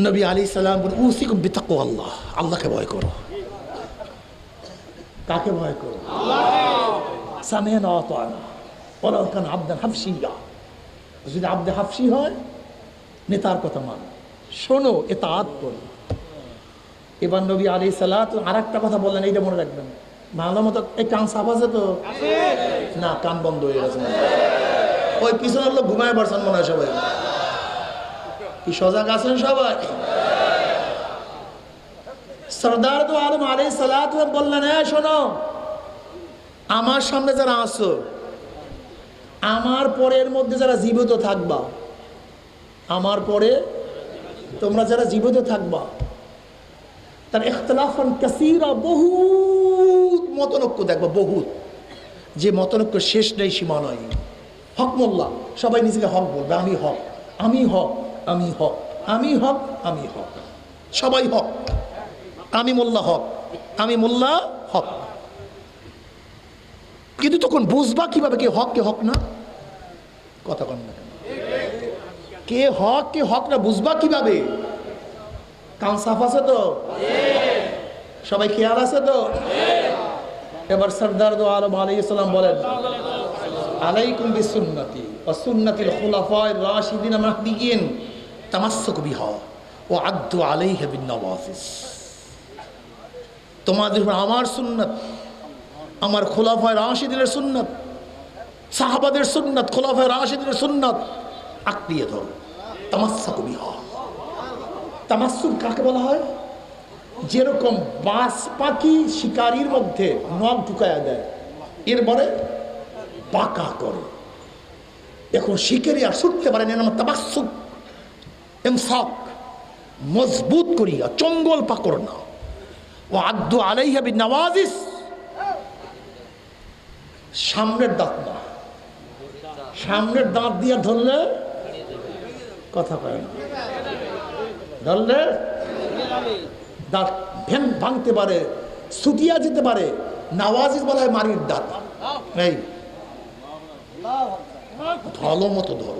নবী আলাইহিস সালাম বলেন, উসিকুম বিতাকওয়াল্লাহ, আল্লাহকে ভয় করো। কাকে ভয় করো? সামি'না ওয়া আতা'না ওয়ালাউ কানা আবদান হাবশিয়্যা, যদি আবদে হাবশি হয় নেতার কথা মান, শোনো, ইতাআত করো। এবার নবী আলাইহিস সালাতু আরেকটা কথা বললেন, এইটা মনে রাখবেন ভালো মতো। এই কান সাফ আছে তো? না, কান বন্ধ হয়ে গেছে। ওই পিছনের লোক ঘুমায় পড়ছেন মনে হয় সবাই। কি সজাগ আছেন সবাই? সরদার তো আলম আলাইহিস সালাতু বললেন, শোনো, আমার সামনে যারা আছো, আমার পরের মধ্যে যারা জীবিত থাকবা, আমার পরে তোমরা যারা জীবিত থাকবা, তার ইখতিলাফান কাসীরা, বহুত মতনৈক্য দেখবা, বহুত, যে মতনৈক্য শেষ নেই, সীমা নাই। হক মোল্লা, সবাই নিজেকে হক বলবে, আমি হক, আমি হক, আমি হক, আমি হক, আমি হক, সবাই হক, আমি মোল্লা হক, আমি মোল্লা হক। কিন্তু তখন বুঝবা কিভাবে কে হক কে হক না? কথা কন না, কে হক কে হক না বুঝবা কিভাবে? কান সাফ আছে তো? সবাই খেয়াল আছে তো? এবার সরদার দো আলম আলাইহিস সালাম বলেন, আলাইকুম বিসুন্নতি ওয়া সুন্নাতিল খুলাফায়ে রাশিদিন মাহদিয়িন তামাসসাকু বিহা ওয়া আদ্দু আলাইহা বিন নওয়াফিস। তোমাদের উপর আমার সুন্নাত, আমার খোলাফায়ে রাশিদিনের সুন্নাত, সাহাবাদের সুন্নাত, খোলাফায়ে রাশিদিনের সুন্নাত আঁকড়িয়ে ধরো। তামাসসাকু বিহা। তামাসসুক কাকে বলা হয়? যেরকম বাস পাখি শিকারির মধ্যে নখ ঢুকায়া দেয়, এরপরে বাঁকা করে, এখন শিকারি আর ছুটতে পারে না, আমার তামাসসুক, ইমসাক, মজবুত করিয়া, চঙ্গল পাকড় না। ও আদ্দু আলাইহা বিন নওয়াজিস, সামনের দাঁত না, সামনের দাঁত দিয়ে ধরলে কথা কয় না, ধরলে দাঁত ভাঙতে পারে, ছুটিয়া যেতে পারে। নওয়াজিজ বলা হয় মারির দাঁত। এই ভালো মতো ধরো,